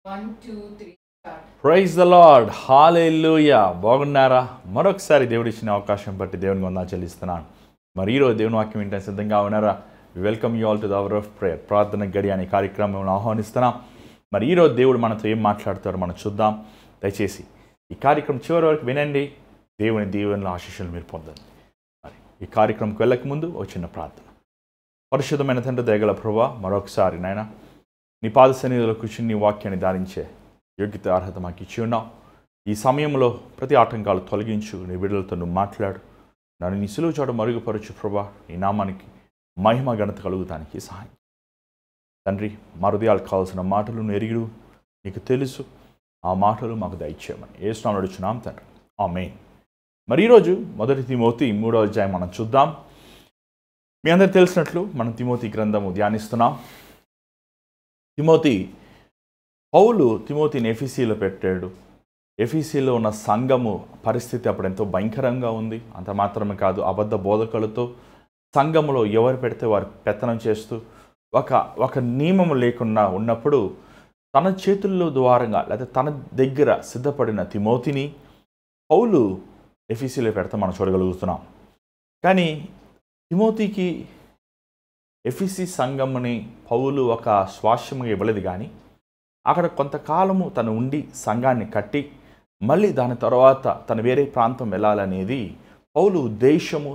One, two, three, start. Praise the Lord, హల్లెలూయా. బాగున్నారా? మరొకసారి దేవుడు ఇచ్చిన అవకాశం బట్టి దేవునికి వందనాలు చెల్లిస్తున్నాను. మరి ఈరోజు దేవుని వాక్యం వింటే సిద్ధంగా ఉన్నారా? Welcome you all to the hour of prayer. ప్రార్థన గడి అనే కార్యక్రమం ఆహ్వానిస్తున్నాం. మరి ఈరోజు దేవుడు మనతో ఏం మాట్లాడతారో మనం చూద్దాం. దయచేసి ఈ కార్యక్రమం చివరి వరకు వినండి. దేవుని దీవెనల ఆశీస్సులు మీరు పొందండి. మరి ఈ కార్యక్రమంకి వెళ్ళక ముందు ఒక చిన్న ప్రార్థన. పరిశుద్ధమైన తండ్రి, దయగల ప్రభువా, మరొకసారి నాయన నీ పాద సన్నిధిలో కూర్చుని నీ వాక్యాన్ని ధారించే యోగ్యత అర్హత మాకు ఇచ్చి ఉన్నావు. ఈ సమయంలో ప్రతి ఆటంకాలు తొలగించు, నీ బిడ్డలతో నువ్వు మాట్లాడు. నన్ను నీ సులువు చోట మరుగుపరచు ప్రభా. నీ నామానికి మహిమ ఘనత కలుగుతానికి సహాయం తండ్రి. మా హృదయాలకు కావాల్సిన మాటలు నువ్వు ఎరిగిడు, నీకు తెలుసు. ఆ మాటలు మాకు దయచేయమని యేసునామములో అడుగుచున్నాం తండ్రి, ఆమేన్. మరి ఈరోజు మొదటి తిమోతి 3వ అధ్యాయం మనం చూద్దాం. మీ అందరికి తెలిసినట్లు మనం తిమోతి గ్రంథము ధ్యానిస్తున్నాం. పౌలు తిమోతిని ఎఫీసీలో పెట్టాడు. ఎఫీసీలో ఉన్న సంఘము పరిస్థితి అప్పుడు ఎంతో భయంకరంగా ఉంది. అంత మాత్రమే కాదు, అబద్ధ బోధకులతో సంఘములో ఎవరు పెడితే వారు పెత్తనం చేస్తూ ఒక నియమం లేకుండా ఉన్నప్పుడు తన చేతుల్లో ద్వారంగా లేదా తన దగ్గర సిద్ధపడిన తిమోతిని పౌలు ఎఫీసీలో పెడితే మనం చూడగలుగుతున్నాం. కానీ తిమోతికి ఎఫీసీ సంఘముని పౌలు ఒక స్వాస్యముగా ఇవ్వలేదు. కానీ అక్కడ కొంతకాలము తను ఉండి సంఘాన్ని కట్టి మళ్ళీ దాని తర్వాత తను వేరే ప్రాంతం వెళ్ళాలనేది పౌలు ఉద్దేశము,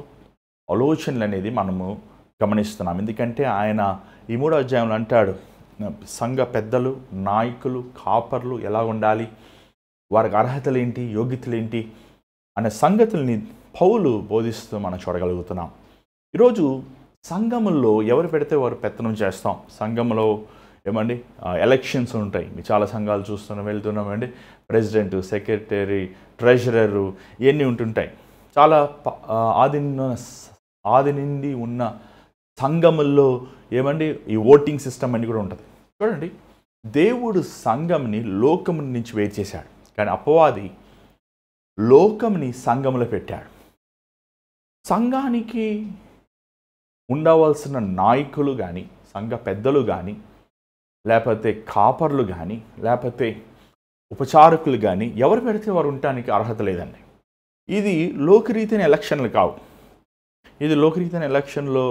ఆలోచనలు అనేది మనము గమనిస్తున్నాం. ఎందుకంటే ఆయన ఈ 3వ అధ్యాయంలో అంటాడు, సంఘ పెద్దలు, నాయకులు, కాపర్లు ఎలా ఉండాలి, వారికి అర్హతలు ఏంటి, యోగ్యతలు ఏంటి అనే సంగతుల్ని పౌలు బోధిస్తూ మనం చూడగలుగుతున్నాం. ఈరోజు సంఘముల్లో ఎవరు పెడితే వారు పెత్తనం చేస్తాం. సంఘంలో ఏమండి ఎలక్షన్స్ ఉంటాయి. మీ చాలా సంఘాలు వెళ్తున్నామండి. ప్రెసిడెంట్, సెక్రటరీ, ట్రెజరరు ఇవన్నీ ఉంటుంటాయి. చాలా ఆది నుండి ఉన్న సంఘముల్లో ఏమండి ఈ ఓటింగ్ సిస్టమ్ అని కూడా ఉంటుంది. చూడండి, దేవుడు సంఘంని లోకం నుంచి వేరు చేశాడు. కానీ అపవాది లోకంని సంఘంలో పెట్టాడు. సంఘానికి ఉండవలసిన నాయకులు కానీ, సంఘ పెద్దలు కానీ, లేకపోతే కాపర్లు కానీ, లేకపోతే ఉపచారకులు కానీ ఎవరు పెడితే వారు ఉండటానికి అర్హత లేదండి. ఇది లోకరీతైన ఎలక్షన్లు కావు. ఇది లోకరీతైన ఎలక్షన్లో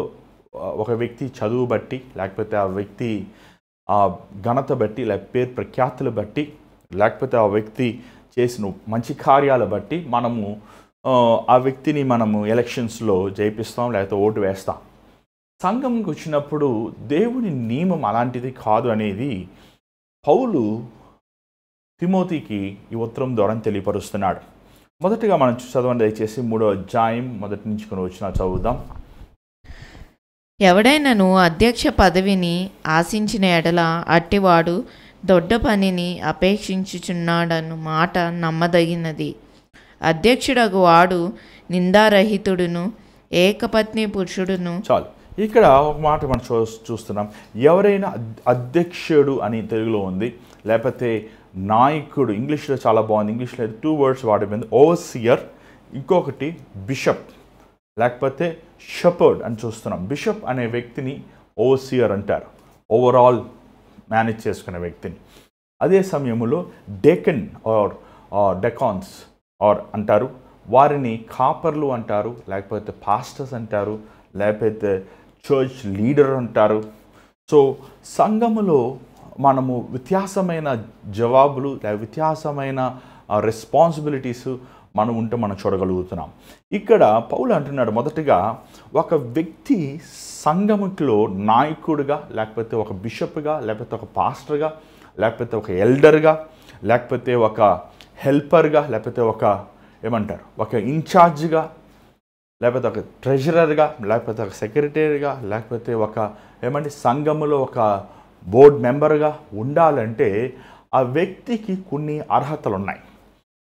ఒక వ్యక్తి చదువు బట్టి, లేకపోతే ఆ వ్యక్తి ఆ ఘనత బట్టి, లేకపోతే పేరు ప్రఖ్యాతులు బట్టి, లేకపోతే ఆ వ్యక్తి చేసిన మంచి కార్యాలు బట్టి మనము ఆ వ్యక్తిని మనము ఎలక్షన్స్లో జయిపిస్తాం, లేకపోతే ఓటు వేస్తాం. సంఘంకి వచ్చినప్పుడు దేవుని నియమం అలాంటిది కాదు అనేది పౌలు తిమోతికి ఈ ఉత్తరం ద్వారా తెలియపరుస్తున్నాడు. మొదటిగా మనం చదవండి దయచేసి. 3వ అధ్యాయం మొదటి నుంచి కొన్ని వచ్చిన చదువుదాం. ఎవడైనను అధ్యక్ష పదవిని ఆశించిన ఎడల అట్టివాడు దొడ్డ పనిని అపేక్షించుచున్నాడను మాట నమ్మదగినది. అధ్యక్షుడగు వాడు నిందారహితుడును ఏకపత్ని పురుషుడును. చాలు, ఇక్కడ ఒక మాట మనం చూస్తున్నాం. ఎవరైనా అధ్యక్షుడు అని తెలుగులో ఉంది, లేకపోతే నాయకుడు. ఇంగ్లీష్లో చాలా బాగుంది. ఇంగ్లీష్లో 2 words వాడిపోయింది, ఓవర్సియర్. ఇంకొకటి బిషప్, లేకపోతే షెపర్డ్ అని చూస్తున్నాం. బిషప్ అనే వ్యక్తిని ఓవర్సియర్ అంటారు, ఓవరాల్ మేనేజ్ చేసుకునే వ్యక్తిని. అదే సమయంలో డెకన్ ఆర్ డెకాన్స్ అంటారు, వారిని కాపర్లు అంటారు, లేకపోతే పాస్టర్స్ అంటారు, లేకపోతే చర్చ్ లీడర్ అంటారు. సో సంఘములో మనము వ్యత్యాసమైన జవాబులు, వ్యత్యాసమైన రెస్పాన్సిబిలిటీస్ మనం ఉంటే మనం చూడగలుగుతున్నాం. ఇక్కడ పౌలు అంటున్నాడు, మొదటిగా ఒక వ్యక్తి సంఘములో నాయకుడిగా, లేకపోతే ఒక బిషప్గా, లేకపోతే ఒక పాస్టర్గా, లేకపోతే ఒక ఎల్డర్గా, లేకపోతే ఒక హెల్పర్గా, లేకపోతే ఒక ఒక ఇన్ఛార్జ్గా, లేకపోతే ఒక ట్రెజరర్గా, లేకపోతే ఒక సెక్రటరీగా, లేకపోతే ఒక సంఘములో ఒక బోర్డ్ మెంబర్గా ఉండాలంటే ఆ వ్యక్తికి కొన్ని అర్హతలు ఉన్నాయి.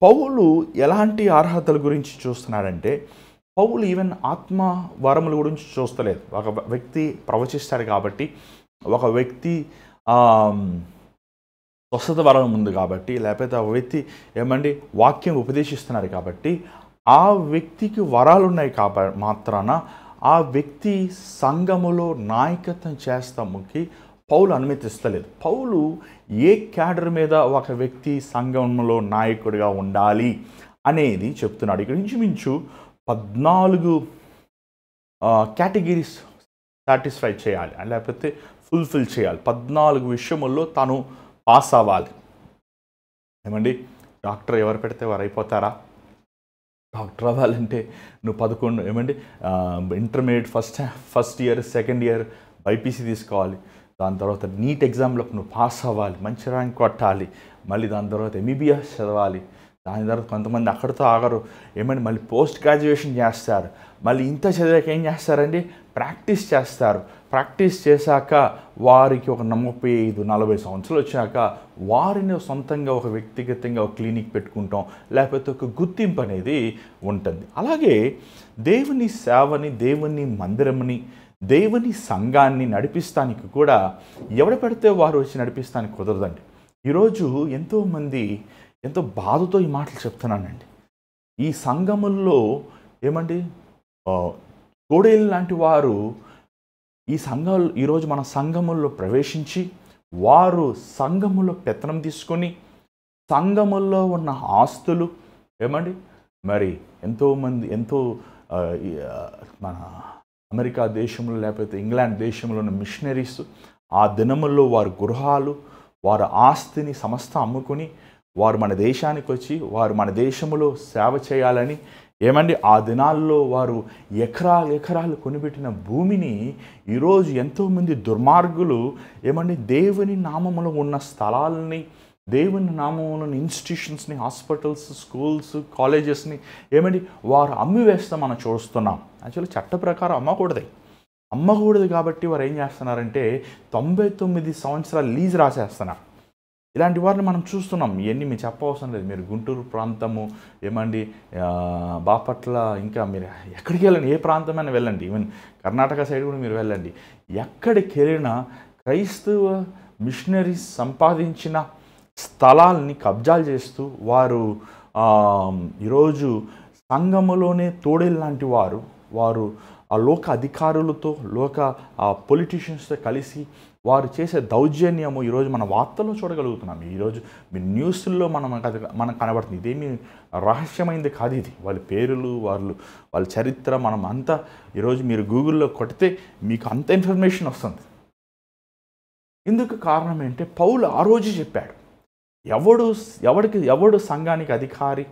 పౌలు ఎలాంటి అర్హతల గురించి చూస్తున్నాడంటే, పౌలు ఈవెన్ ఆత్మ వరముల గురించి చూస్తలేదు. ఒక వ్యక్తి ప్రవచిస్తాడు కాబట్టి, ఒక వ్యక్తి స్వస్థత వరం ఉంది కాబట్టి, లేకపోతే ఒక వ్యక్తి వాక్యం ఉపదేశిస్తున్నారు కాబట్టి, ఆ వ్యక్తికి వరాలు ఉన్నాయి కాబట్టి మాత్రాన ఆ వ్యక్తి సంఘములో నాయకత్వం చేస్తాముకి పౌలు అనుమతిస్తలేదు. పౌలు ఏ క్యాడర్ మీద ఒక వ్యక్తి సంఘంలో నాయకుడిగా ఉండాలి అనేది చెప్తున్నాడు. ఇక్కడ ఇంచుమించు 14 కేటగిరీస్ సాటిస్ఫై చేయాలి, లేకపోతే ఫుల్ఫిల్ చేయాలి. 14 విషయముల్లో తను పాస్ అవ్వాలి. ఏమండి, డాక్టర్ ఎవరు పెడితే వారు అయిపోతారా? డాక్టర్ అవ్వాలంటే నువ్వు 11 ఏమండి intermediate first year second year BiPC తీసుకోవాలి. దాని తర్వాత నీట్ ఎగ్జామ్లో నువ్వు పాస్ అవ్వాలి, మంచి ర్యాంక్ కొట్టాలి. మళ్ళీ దాని తర్వాత ఎంబీబీఎస్ చదవాలి. దాని తర్వాత కొంతమంది అక్కడితో ఆగరు, ఏమంటే మళ్ళీ పోస్ట్ గ్రాడ్యుయేషన్ చేస్తారు. మళ్ళీ ఇంత చదివాక ఏం చేస్తారండి? ప్రాక్టీస్ చేస్తారు. ప్రాక్టీస్ చేశాక వారికి ఒక 35-40 సంవత్సరాలు వచ్చాక వారిని సొంతంగా ఒక వ్యక్తిగతంగా ఒక క్లినిక్ పెట్టుకుంటాం, లేకపోతే ఒక గుర్తింపు అనేది ఉంటుంది. అలాగే దేవుని సేవని, దేవుని మందిరముని, దేవుని సంఘాన్ని నడిపిస్తానికి కూడా ఎవరు పెడితే వారు వచ్చి నడిపిస్తానికి కుదరదండి. ఈరోజు ఎంతోమంది ఎంతో బాధతో ఈ మాటలు చెప్తున్నానండి. ఈ సంఘముల్లో ఏమండి తోడేలు లాంటి వారు ఈ సంఘాలు ఈరోజు మన సంఘముల్లో ప్రవేశించి వారు సంఘములో పెత్తనం తీసుకొని సంఘముల్లో ఉన్న ఆస్తులు ఏమండి మరి ఎంతోమంది మన అమెరికా దేశంలో లేకపోతే ఇంగ్లాండ్ దేశంలో ఉన్న మిషనరీస్ ఆ దినముల్లో వారి గృహాలు వారి ఆస్తిని సమస్త అమ్ముకొని వారు మన దేశానికి వచ్చి వారు మన దేశంలో సేవ చేయాలని ఏమండి ఆ దినాల్లో వారు ఎకరాలు కొనిపెట్టిన భూమిని ఈరోజు ఎంతోమంది దుర్మార్గులు ఏమండి దేవుని నామములో ఉన్న స్థలాలని, దేవుని నామములో ఇన్స్టిట్యూషన్స్ని, హాస్పిటల్స్, స్కూల్స్, కాలేజెస్ని ఏమండి వారు అమ్మివేస్తాం మనం చూస్తున్నాం. యాక్చువల్లీ చట్ట ప్రకారం అమ్మకూడదు కాబట్టి వారు ఏం చేస్తున్నారంటే 99 సంవత్సరాల లీజ్ రాసేస్తున్నారు. ఇలాంటి వారిని మనం చూస్తున్నాం. ఇవన్నీ మీరు చెప్పవసరం లేదు. మీరు గుంటూరు ప్రాంతము ఏమండి బాపట్ల, ఇంకా మీరు ఎక్కడికి వెళ్ళండి, ఏ ప్రాంతమైనా వెళ్ళండి, ఈవెన్ కర్ణాటక సైడ్ కూడా మీరు వెళ్ళండి, ఎక్కడికి వెళ్ళినా క్రైస్తవ మిషనరీస్ సంపాదించిన స్థలాల్ని కబ్జాలు చేస్తూ వారు ఈరోజు సంఘములోనే తోడేలు లాంటి వారు ఆ లోక అధికారులతో పొలిటీషియన్స్తో కలిసి వారు చేసే దౌర్జన్యము ఈరోజు మన వార్తల్లో చూడగలుగుతున్నాం. ఈరోజు మీ న్యూస్ల్లో మనకు కనబడుతుంది. ఇదేమీ రహస్యమైంది కాదు. ఇది వాళ్ళ పేర్లు, వాళ్ళ చరిత్ర మనం అంతా ఈరోజు మీరు గూగుల్లో కొడితే మీకు అంత ఇన్ఫర్మేషన్ వస్తుంది. ఇందుకు కారణం ఏంటంటే పౌలు ఆ రోజు చెప్పాడు, ఎవడు సంఘానికి అధికారి,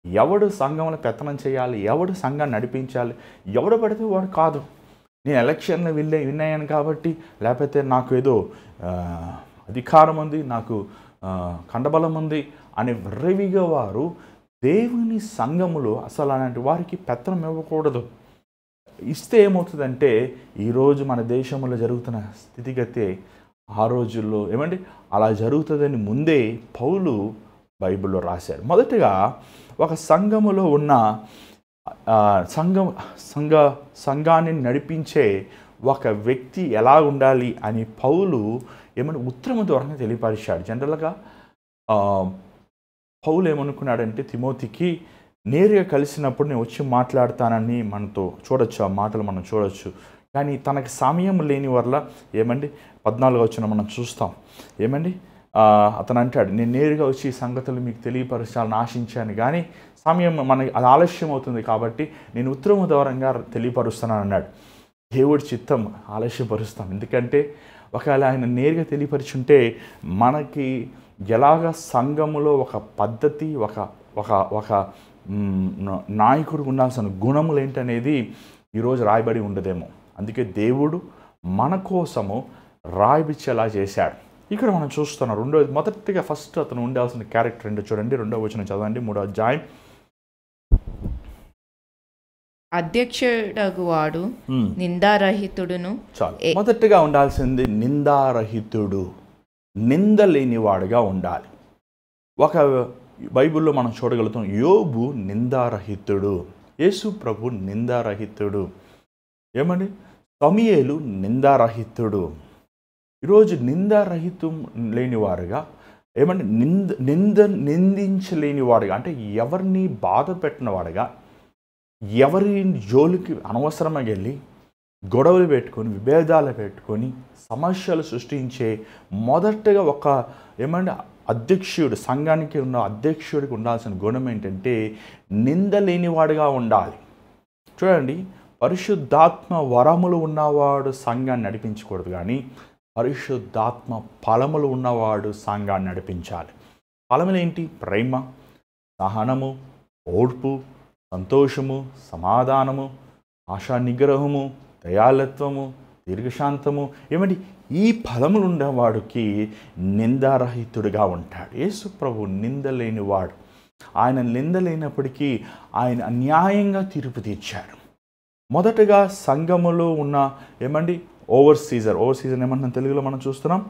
ఎవడు సంఘంలో పెత్తనం చేయాలి, ఎవడు సంఘాన్ని నడిపించాలి, ఎవడు పడితే వాడు కాదు. నేను ఎలక్షన్లో విన్నాను కాబట్టి, లేకపోతే నాకు ఏదో అధికారం ఉంది, నాకు కండబలం ఉంది అని విర్రవిగా వారు దేవుని సంఘములో అసలు అలాంటి వారికి పెత్తనం ఇవ్వకూడదు. ఇస్తే ఏమవుతుందంటే ఈరోజు మన దేశంలో జరుగుతున్న స్థితిగతే ఆ రోజుల్లో ఏమండి అలా జరుగుతుందని ముందే పౌలు బైబిల్లో రాశాడు. మొదటగా ఒక సంఘములో ఉన్న సంఘాన్ని నడిపించే ఒక వ్యక్తి ఎలా ఉండాలి అని పౌలు ఏమన్నా ఉత్తరము ద్వారా తెలియపరిచాడు. జనరల్గా పౌలు ఏమనుకున్నాడంటే తిమోతికి నేరుగా కలిసినప్పుడు నేను వచ్చి మాట్లాడతానని మనతో చూడొచ్చు, ఆ మాటలు మనం చూడొచ్చు. కానీ తనకి సమయం లేని వల్ల ఏమండి 14 వచ్చిన మనం చూస్తాం. ఏమండి అతను అంటాడు, నేను నేరుగా వచ్చి ఈ సంగతులు మీకు తెలియపరచాలని ఆశించాను, కానీ సమయం మనకి అది ఆలస్యం అవుతుంది కాబట్టి నేను ఉత్తరము ద్వారంగా తెలియపరుస్తానని అన్నాడు. దేవుడి చిత్తం ఆలస్యపరుస్తాం. ఎందుకంటే ఒకవేళ ఆయన నేరుగా తెలియపరుచుంటే మనకి ఎలాగ సంఘములో ఒక పద్ధతి, ఒక నాయకుడు ఉండాల్సిన గుణములు ఏంటనేది ఈరోజు రాయబడి ఉండదేమో. అందుకే దేవుడు మన కోసము రాయిపిచ్చేలా చేశాడు. ఇక్కడ మనం చూస్తున్నాం మొదటిగా ఫస్ట్ అతను ఉండాల్సిన క్యారెక్టర్ ఏంటో చూడండి. 2వ వచనం చదవండి, 3వ అధ్యాయం. అధ్యక్షుడగు వాడు నిందారహితుడును. చాలు, మొదటిగా ఉండాల్సింది నిందారహితుడు, నింద లేనివాడుగా ఉండాలి. ఒక బైబిల్లో మనం చూడగలుగుతాం, యోబు నిందారహితుడు, యేసు ప్రభు నిందారహితుడు, ఏమండి సమూయేలు నిందారహితుడు. ఈరోజు నిందారహితం లేనివారుగా ఏమంటే నిందించలేనివాడుగా, అంటే ఎవరిని బాధ పెట్టినవాడుగా, ఎవరి జోలికి అనవసరంగా వెళ్ళి గొడవలు పెట్టుకొని విభేదాలు పెట్టుకొని సమస్యలు సృష్టించే మొదటగా ఒక ఏమంటే అధ్యక్షుడు, సంఘానికి ఉన్న అధ్యక్షుడికి ఉండాల్సిన గుణం ఏంటంటే నిందలేనివాడుగా ఉండాలి. చూడండి, పరిశుద్ధాత్మ వరములు ఉన్నవాడు సంఘాన్ని నడిపించకూడదు, కానీ పరిశుద్ధాత్మ ఫలములు ఉన్నవాడు సంఘాన్ని నడిపించాలి. ఫలములు ఏంటి? ప్రేమ, సహనము, ఓర్పు, సంతోషము, సమాధానము, ఆశా నిగ్రహము, దయాళత్వము, దీర్ఘశాంతము. ఏమండి, ఈ ఫలములు ఉండేవాడికి నిందారహితుడిగా ఉంటాడు. యేసు ప్రభు నిందలేనివాడు. ఆయన నిందలేనప్పటికీ ఆయన అన్యాయంగా తీర్పు తీర్చాడు. మొదటగా సంఘములో ఉన్న ఏమండి ఓవర్సీజర్ ఏమన్నా తెలుగులో మనం చూస్తున్నాం.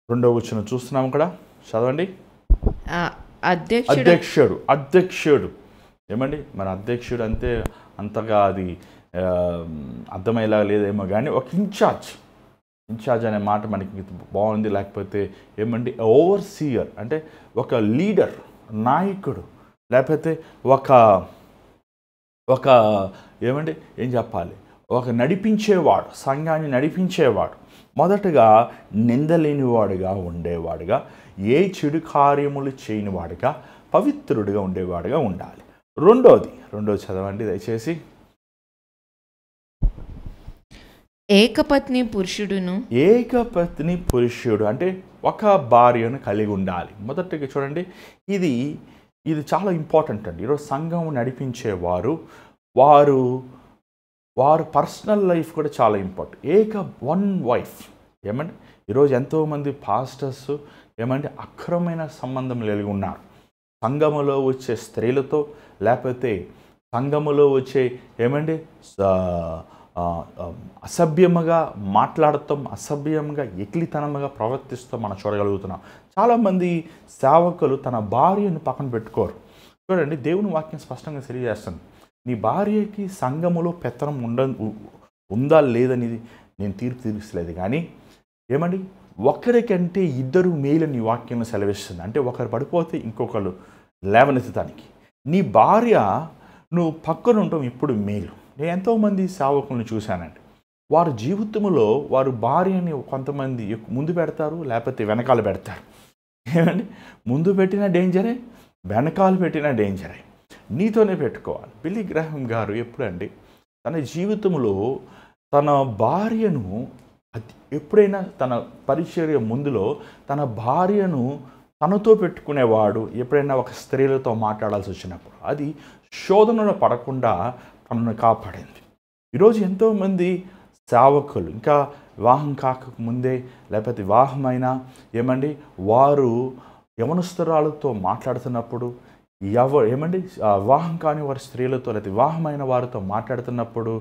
2వ వచనం చూస్తున్నాం ఇక్కడ, చదవండి. అధ్యక్షుడు ఏమండి, మన అధ్యక్షుడు అంతగా అది అర్థమయ్యేలా లేదేమో, కానీ ఒక ఇన్ఛార్జ్ అనే మాట మనకి బాగుంది. లేకపోతే ఏమండి ఓవర్సీయర్ అంటే ఒక లీడర్, నాయకుడు, లేకపోతే ఒక ఏమండి ఏం చెప్పాలి, ఒక నడిపించేవాడు, సంఘాన్ని నడిపించేవాడు. మొదటగా నిందలేనివాడుగా ఉండేవాడుగా, ఏ చెడు కార్యములు చేయనివాడుగా, పవిత్రుడిగా ఉండేవాడుగా ఉండాలి. రెండోది చదవండి దయచేసి. ఏకపత్ని పురుషుడు అంటే ఒక భార్యను కలిగి ఉండాలి. మొదటగా చూడండి, ఇది చాలా ఇంపార్టెంట్ అండి. ఈరోజు సంఘం నడిపించేవారు వారు పర్సనల్ లైఫ్ కూడా చాలా ఇంపార్టెంట్. One wife. ఏమంటే ఈరోజు ఎంతోమంది పాస్టర్స్ ఏమంటే అక్రమమైన సంబంధం కలిగి ఉన్నారు. సంఘములో వచ్చే స్త్రీలతో, లేకపోతే సంఘములో వచ్చే ఏమంటే అసభ్యముగా మాట్లాడతాం, అసభ్యంగా ఎకిలితనముగా ప్రవర్తిస్తాం మనం చూడగలుగుతున్నాం. చాలామంది సేవకులు తన భార్యను పక్కన పెట్టుకోరు. చూడండి, దేవుని వాక్యం స్పష్టంగా తెలియజేస్తుంది. నీ భార్యకి సంఘములో పెత్తనం ఉందా లేదనేది నేను తీర్పు తీర్చలేదు, కానీ ఏమండి ఒకరికంటే ఇద్దరు మేలని నీ వాక్యంలో సెలవిస్తుంది. అంటే ఒకరు పడిపోతే ఇంకొకరు లేవనెత్తడానికి. నీ భార్య నువ్వు పక్కన ఉండటం ఇప్పుడు మేలు. నేను ఎంతోమంది సేవకులను చూశానండి. వారి జీవితంలో వారు భార్యని కొంతమంది ముందు పెడతారు, లేకపోతే వెనకాల పెడతారు. ఏమండి, ముందు పెట్టిన డేంజరే, వెనకాల పెట్టిన డేంజరే. నీతోనే పెట్టుకోవాలి. బిల్లీ గ్రాహం గారు ఎప్పుడండి తన జీవితంలో తన భార్యను ఎప్పుడైనా తన పరిచర్య ముందులో తన భార్యను తనతో పెట్టుకునేవాడు. ఎప్పుడైనా ఒక స్త్రీలతో మాట్లాడాల్సి వచ్చినప్పుడు అది శోధనలో పడకుండా తనను కాపాడింది. ఈరోజు ఎంతోమంది సేవకులు ఇంకా వివాహం కాకముందే, లేకపోతే వివాహమైన ఏమండి వారు యవనస్తురాలతో మాట్లాడుతున్నప్పుడు, వివాహం కాని వారి స్త్రీలతో లేదా వివాహమైన వారితో మాట్లాడుతున్నప్పుడు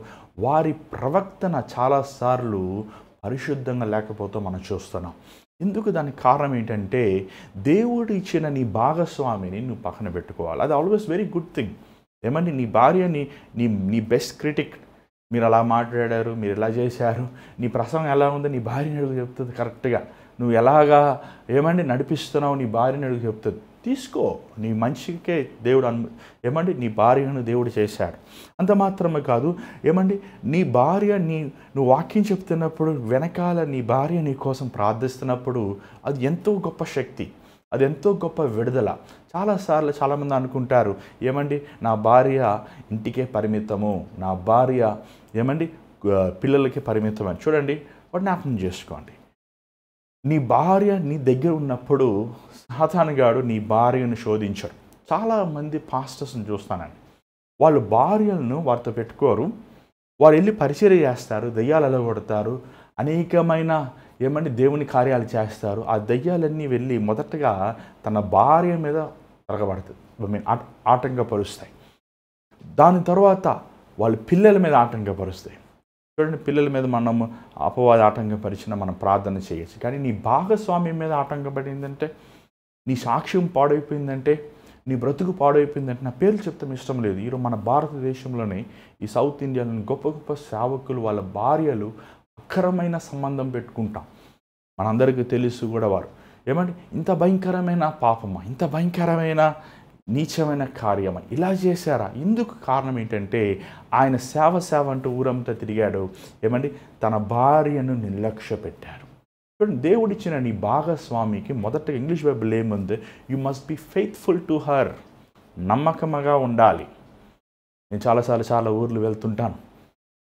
వారి ప్రవర్తన చాలాసార్లు పరిశుద్ధంగా లేకపోతే మనం చూస్తున్నాం. ఎందుకు? దానికి కారణం ఏంటంటే దేవుడు ఇచ్చిన నీ భాగస్వామిని నువ్వు పక్కన పెట్టుకోవాలి. అది ఆల్వేస్ వెరీ గుడ్ థింగ్. ఏమండి, నీ భార్యని నీ బెస్ట్ క్రిటిక్, మీరు అలా మాట్లాడారు, మీరు ఇలా చేశారు, నీ ప్రసంగం ఎలా ఉందో నీ భార్యని అడుగు చెప్తుంది. కరెక్ట్గా నువ్వు ఎలాగా ఏమండి నడిపిస్తున్నావు నీ భార్యని అడుగు చెప్తుంది. తీసుకో, నీ మంచికే దేవుడు ఏమండి నీ భార్యను దేవుడు చేశాడు. అంత మాత్రమే కాదు, ఏమండి నీ భార్య నువ్వు వాక్యం చెప్తున్నప్పుడు వెనకాల నీ భార్య నీ కోసం ప్రార్థిస్తున్నప్పుడు అది ఎంతో గొప్ప శక్తి, అది ఎంతో గొప్ప విడుదల. చాలాసార్లు చాలామంది అనుకుంటారు, ఏమండి నా భార్య ఇంటికే పరిమితము, నా భార్య ఏమండి పిల్లలకి పరిమితం అని. చూడండి, వాటిని జ్ఞాపకం చేసుకోండి. నీ భార్య నీ దగ్గర ఉన్నప్పుడు సాతానుగాడు నీ భార్యను శోధించడు. చాలామంది పాస్టర్స్ని చూస్తానండి, వాళ్ళు భార్యలను వారితో పెట్టుకోరు, వారు వెళ్ళి పరిచర్య చేస్తారు, దయ్యాలు ఎలగొడతారు, అనేకమైన ఏమంటే దేవుని కార్యాలు చేస్తారు. ఆ దయ్యాలన్నీ వెళ్ళి మొదటగా తన భార్య మీద తిరగబడుతుంది, ఆటంకపరుస్తాయి. దాని తర్వాత వాళ్ళ పిల్లల మీద ఆటంకపరుస్తాయి. చూడండి, పిల్లల మీద మనం అపవాది ఆటంకపరిచిన మనం ప్రార్థన చేయొచ్చు, కానీ నీ భాగస్వామ్యం మీద ఆటంకపడిందంటే, నీ సాక్ష్యం పాడైపోయిందంటే, నీ బ్రతుకు పాడైపోయిందంటే, నా పేర్లు చెప్తాం ఇష్టం లేదు. ఈరోజు మన భారతదేశంలోనే ఈ సౌత్ ఇండియాలోని గొప్ప గొప్ప సేవకులు వాళ్ళ భార్యలు అక్రమైన సంబంధం పెట్టుకుంటాం. మనందరికీ తెలుసు కూడా. వారు ఏమంటే ఇంత భయంకరమైన పాపమా, ఇంత భయంకరమైన నీచమైన కార్యం ఇలా చేశారా? ఇందుకు కారణం ఏంటంటే ఆయన సేవ అంటూ ఊరంతా తిరిగాడు. ఏమండి, తన భార్యను నిర్లక్ష్య పెట్టారు. చూడండి, దేవుడిచ్చిన నీ భాగస్వామికి మొదట ఇంగ్లీష్ బైబిల్ ఏముంది? You must be faithful to her. నమ్మకముగా ఉండాలి. నేను చాలాసార్లు చాలా ఊర్లు వెళ్తుంటాను.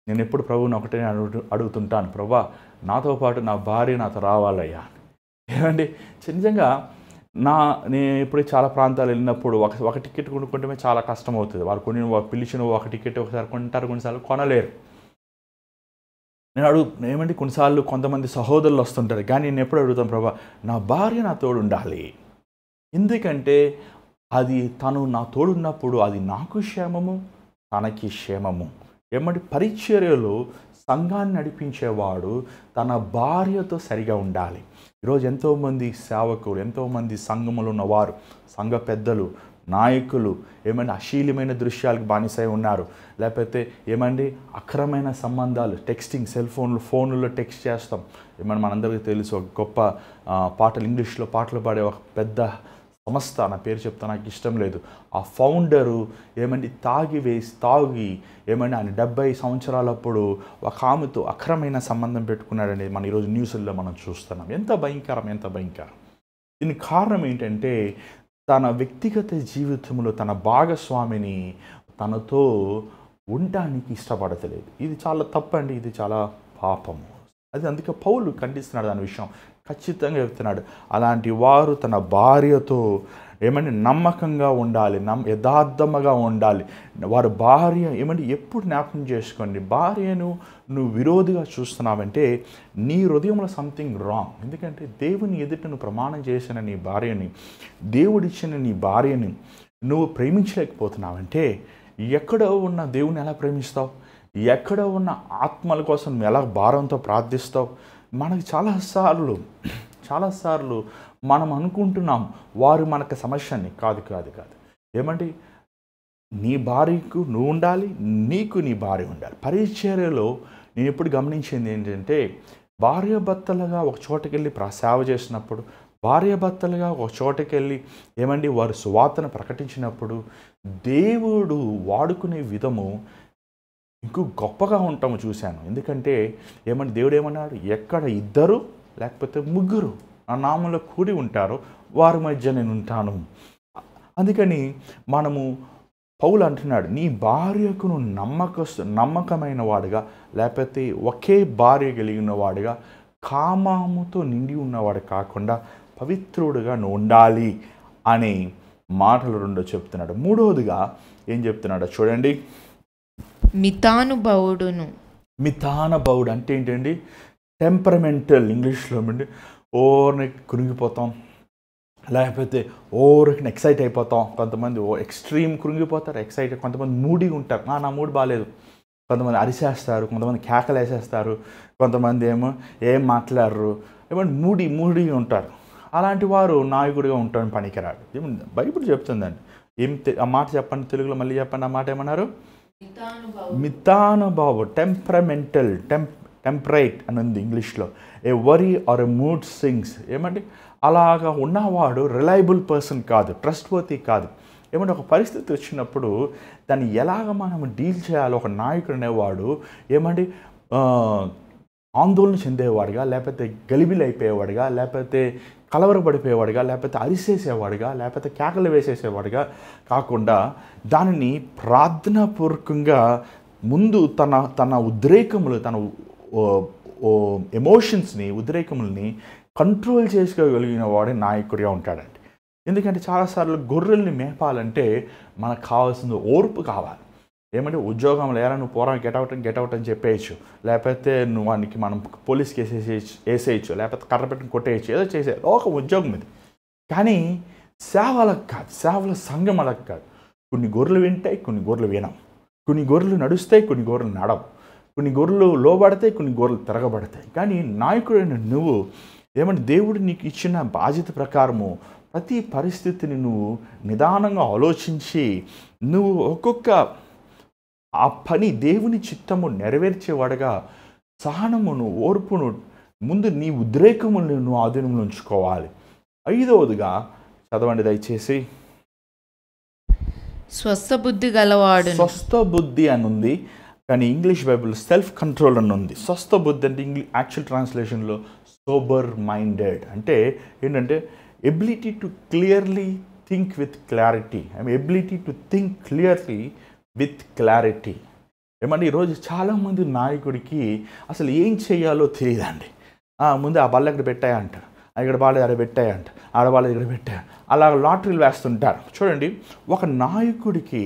నేను ఎప్పుడు ప్రభువుని ఒకటే అడుగుతుంటాను, ప్రభా నాతో పాటు నా భార్య నాతో రావాలయ్యా. ఏమండి, నిజంగా నేను ఎప్పుడు చాలా ప్రాంతాలు వెళ్ళినప్పుడు ఒక టికెట్ కొనుక్కుంటే చాలా కష్టం అవుతుంది. వారు పిలిచిన ఒక టికెట్ ఒకసారి కొంటారు, కొన్నిసార్లు కొనలేరు. ఏమండి, కొన్నిసార్లు కొంతమంది సహోదరులు వస్తుంటారు, కానీ నేను ఎప్పుడు అడుగుతాను, ప్రభా నా భార్య నా తోడు ఉండాలి. ఎందుకంటే అది తను నా తోడున్నప్పుడు అది నాకు క్షేమము, తనకి క్షేమము. ఏమంటే పరిచర్యలో సంఘాన్ని నడిపించేవాడు తన భార్యతో సరిగా ఉండాలి. ఈరోజు ఎంతోమంది సేవకులు, ఎంతోమంది సంఘములు ఉన్నవారు, సంఘ పెద్దలు, నాయకులు ఏమంటే అశ్లీలమైన దృశ్యాలకు బానిసై ఉన్నారు. లేకపోతే ఏమండి అక్రమైన సంబంధాలు, టెక్స్టింగ్, ఫోన్లలో టెక్స్ట్ చేస్తాం. ఏమన్నా మనందరికీ తెలుసు, ఒక గొప్ప పాటలు, ఇంగ్లీష్లో పాటలు పాడే ఒక పెద్ద సంస్థ, నా పేరు చెప్తా నాకు ఇష్టం లేదు, ఆ ఫౌండరు ఏమండి తాగి ఏమండి ఆయన 70 సంవత్సరాలప్పుడు ఒక ఆమెతో అక్రమైన సంబంధం పెట్టుకున్నాడనేది మన ఈరోజు న్యూస్లో మనం చూస్తున్నాం. ఎంత భయంకరం. దీనికి కారణం ఏంటంటే తన వ్యక్తిగత జీవితంలో తన భాగస్వామిని తనతో ఉండటానికి ఇష్టపడతలేదు. ఇది చాలా తప్పండి, ఇది చాలా పాపము. అందుకే పౌలు ఖండిస్తున్నాడు దాని విషయం, ఖచ్చితంగా చెప్తున్నాడు. అలాంటి వారు తన భార్యతో ఏమంటే నమ్మకంగా ఉండాలి, యథార్థముగా ఉండాలి. వారి భార్య ఏమంటే ఎప్పుడు జ్ఞాపకం చేసుకోండి, భార్యను నువ్వు విరోధిగా చూస్తున్నావంటే నీ హృదయంలో సంథింగ్ రాంగ్. ఎందుకంటే దేవుని ఎదుట నువ్వు ప్రమాణం చేసిన నీ భార్యని, దేవుడిచ్చిన నీ భార్యని నువ్వు ప్రేమించలేకపోతున్నావంటే ఎక్కడో ఉన్న దేవుని ఎలా ప్రేమిస్తావు? ఎక్కడో ఉన్న ఆత్మల కోసం నువ్వు ఎలా భారంతో ప్రార్థిస్తావు? మనకు చాలాసార్లు మనం అనుకుంటున్నాం వారు మనకు సమస్యని. కాదు. ఏమంటే నీ భార్యకు నువ్వు ఉండాలి, నీకు నీ భార్య ఉండాలి. పరిచర్యలో నేను ఎప్పుడు గమనించింది ఏంటంటే భార్యాభర్తలుగా ఒక చోటకెళ్ళి సేవ చేసినప్పుడు, భార్యాభర్తలుగా ఒక చోటకెళ్ళి ఏమండి వారు సువార్తను ప్రకటించినప్పుడు దేవుడు వాడుకునే విధము ఇంకో గొప్పగా ఉంటాము చూశాను. ఎందుకంటే ఏమంటే దేవుడు ఏమన్నాడు, ఎక్కడ 2 లేకపోతే 3 నా నామంలో కూడి ఉంటారో వారి మధ్య నేను ఉంటాను. అందుకని పౌలు అంటున్నాడు, నీ భార్యకు నువ్వు నమ్మకమైన వాడుగా, లేకపోతే ఒకే భార్య కలిగిన వాడుగా, కామముతో నిండి ఉన్నవాడు కాకుండా పవిత్రుడుగా నువ్వు ఉండాలి అనే మాటలు 2 చెప్తున్నాడు. 3వదిగా ఏం చెప్తున్నాడో చూడండి, మితానుభవుడు అంటే ఏంటండి? టెంపరమెంటల్. ఇంగ్లీష్లో అండి ఓవర్ని కృంగిపోతాం, లేకపోతే ఓవర్కి ఎక్సైట్ అయిపోతాం. కొంతమంది ఎక్స్ట్రీమ్ కృంగిపోతారు, ఎక్సైట్. కొంతమంది మూడీ ఉంటారు, నా మూడు బాగాలేదు. కొంతమంది అరిసేస్తారు, కొంతమంది కేకలు వేసేస్తారు, కొంతమంది ఏం మాట్లాడరు, ఏమంటే మూడీ ఉంటారు. అలాంటి వారు నాయకుడిగా ఉంటారని పనికిరాడు. బైబిల్ చెప్తుందండి. ఆ మాట చెప్పండి, తెలుగులో మళ్ళీ చెప్పండి. ఆ మాట ఏమన్నారు? మితానుభావు, టెంపరమెంటల్, టెంపరేట్ అని ఉంది ఇంగ్లీష్లో. A worry or a mood swings. ఏమంటే అలాగా ఉన్నవాడు రిలయబుల్ పర్సన్ కాదు, ట్రస్ట్వర్తీ కాదు. ఏమంటే ఒక పరిస్థితి వచ్చినప్పుడు దాన్ని ఎలాగ మనం డీల్ చేయాలో ఒక నాయకుడు అనేవాడు ఏమంటే ఆందోళన చెందేవాడుగా, లేకపోతే గలిబిలి అయిపోయేవాడుగా, లేకపోతే కలవరపడిపోయేవాడుగా, లేకపోతే అరిసేసేవాడుగా, లేకపోతే కేకలు వేసేసేవాడుగా కాకుండా దానిని ప్రార్థనాపూర్వకంగా ముందు తన ఉద్రేకములు, తన ఎమోషన్స్ని, ఉద్రేకములని కంట్రోల్ చేసుకోగలిగిన వాడే నాయకుడిగా ఉంటాడండి. ఎందుకంటే చాలాసార్లు గొర్రెల్ని మేపాలంటే మనకు కావాల్సింది ఓర్పు కావాలి. ఏమంటే ఉద్యోగంలో ఎలా నువ్వు పోరా గెట్అవుట్ అని చెప్పేయచ్చు, లేకపోతే నువ్వు వానికి మనం పోలీస్కి వేసేయచ్చు, లేకపోతే కర్ర పెట్టుకుని కొట్టేయచ్చు, ఏదో చేసేది ఒక ఉద్యోగం ఇది. కానీ సేవలకు కాదు, సేవల సంఘం అలకు కాదు. కొన్ని గొర్రెలు వింటాయి, కొన్ని గొర్రెలు వినం. కొన్ని గొర్రెలు నడుస్తాయి, కొన్ని గొర్రెలు నడవు. కొన్ని గొర్రెలు లోబడతాయి, కొన్ని గొర్రెలు తిరగబడతాయి. కానీ నాయకుడైన నువ్వు ఏమంటే దేవుడు నీకు ఇచ్చిన బాధ్యత ప్రకారము ప్రతి పరిస్థితిని నువ్వు నిదానంగా ఆలోచించి నువ్వు ఒక్కొక్క ఆ పని దేవుని చిత్తము నెరవేర్చేవాడుగా సహనమును, ఓర్పును, ముందు నీ ఉద్రేకములను నువ్వు ఆధీనంలో ఉంచుకోవాలి. 5వదిగా చదవండి దయచేసి. స్వస్థ బుద్ధి గలవాడు. స్వస్థ బుద్ధి అని ఉంది, కానీ ఇంగ్లీష్ బైబిల్ సెల్ఫ్ కంట్రోల్ అని ఉంది. స్వస్థ బుద్ధి అంటే యాక్చువల్ ట్రాన్స్లేషన్లో సోబర్ మైండెడ్ అంటే ఏంటంటే ability to clearly think with clarity. Ability to think clearly with clarity. ఏమంటే ఈరోజు చాలామంది నాయకుడికి అసలు ఏం చేయాలో తెలియదండి. ముందు ఆ బల్ల ఇక్కడ పెట్టాయి అంటారు, ఇక్కడ బాలేదు అక్కడ పెట్టాయి అంట, ఆడవాళ్ళు ఇక్కడ పెట్టాయి, అలా లాటరీలు వేస్తుంటారు. చూడండి, ఒక నాయకుడికి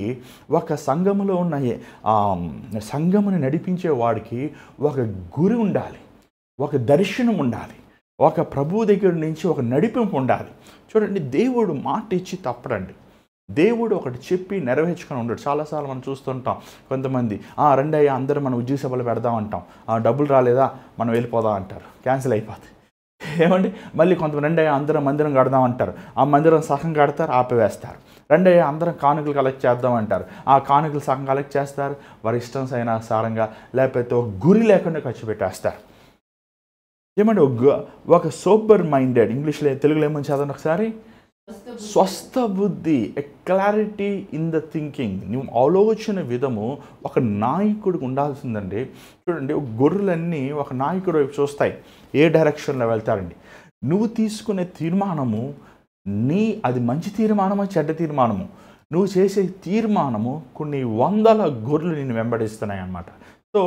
ఒక సంఘములో ఉన్న సంఘముని నడిపించే వాడికి ఒక గురి ఉండాలి, ఒక దర్శనం ఉండాలి, ఒక ప్రభువు దగ్గర నుంచి ఒక నడిపింపు ఉండాలి. చూడండి, దేవుడు మాట ఇచ్చి తప్పడండి. దేవుడు ఒకటి చెప్పి నెరవేర్చుకొని ఉండడు. చాలాసార్లు మనం చూస్తుంటాం, కొంతమంది రండి అయ్యా అందరూ మనం ఉద్యోగ సభలు పెడదాం అంటాం, డబ్బులు రాలేదా మనం వెళ్ళిపోదాం అంటారు, క్యాన్సిల్ అయిపోతుంది. ఏమండి, మళ్ళీ కొంతమంది రెండయ్య అందరం మందిరం కడదాం అంటారు, ఆ మందిరం సగం కడతారు, ఆపివేస్తారు. రెండయ్య అందరం కానుకలు కలెక్ట్ చేద్దాం అంటారు, ఆ కానుకలు సగం కలెక్ట్ చేస్తారు, వారి ఇష్టం అయిన సారంగా లేకపోతే ఒక గురి లేకుండా ఖర్చు పెట్టేస్తారు. ఏమంటే ఒక సోబర్ మైండెడ్, ఇంగ్లీష్లో తెలుగులో ఏమని చదవండి ఒకసారి, స్వస్థ బుద్ధి, a clarity in the thinking. నువ్వు ఆలోచన విధము ఒక నాయకుడికి ఉండాల్సిందండి. చూడండి, గొర్రెలన్నీ ఒక నాయకుడు వైపు చూస్తాయి, ఏ డైరెక్షన్లో వెళ్తారండి. నువ్వు తీసుకునే తీర్మానము అది మంచి తీర్మానమా చెడ్డ తీర్మానము, నువ్వు చేసే తీర్మానము కొన్ని వందల గొర్రెలు నిన్ను వెంబడిస్తున్నాయి అన్నమాట. సో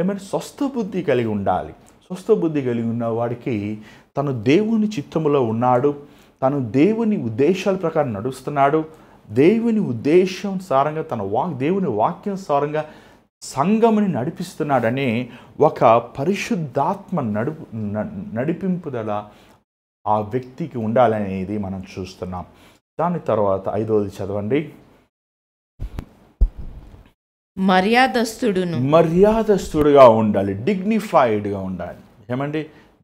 ఏమంటే స్వస్థ బుద్ధి కలిగి ఉండాలి. స్వస్థ బుద్ధి కలిగి ఉన్న వాడికి తను దేవుని చిత్తములో ఉన్నాడు, తను దేవుని ఉద్దేశాల ప్రకారం నడుస్తున్నాడు, దేవుని ఉద్దేశం సారంగా దేవుని వాక్యం సారంగా సంఘముని నడిపిస్తున్నాడని ఒక పరిశుద్ధాత్మ నడిపింపుదల ఆ వ్యక్తికి ఉండాలనేది మనం చూస్తున్నాం. దాని తర్వాత 5వది చదవండి, మర్యాదస్తుడుగా ఉండాలి, డిగ్నిఫైడ్గా ఉండాలి. ఏమండి,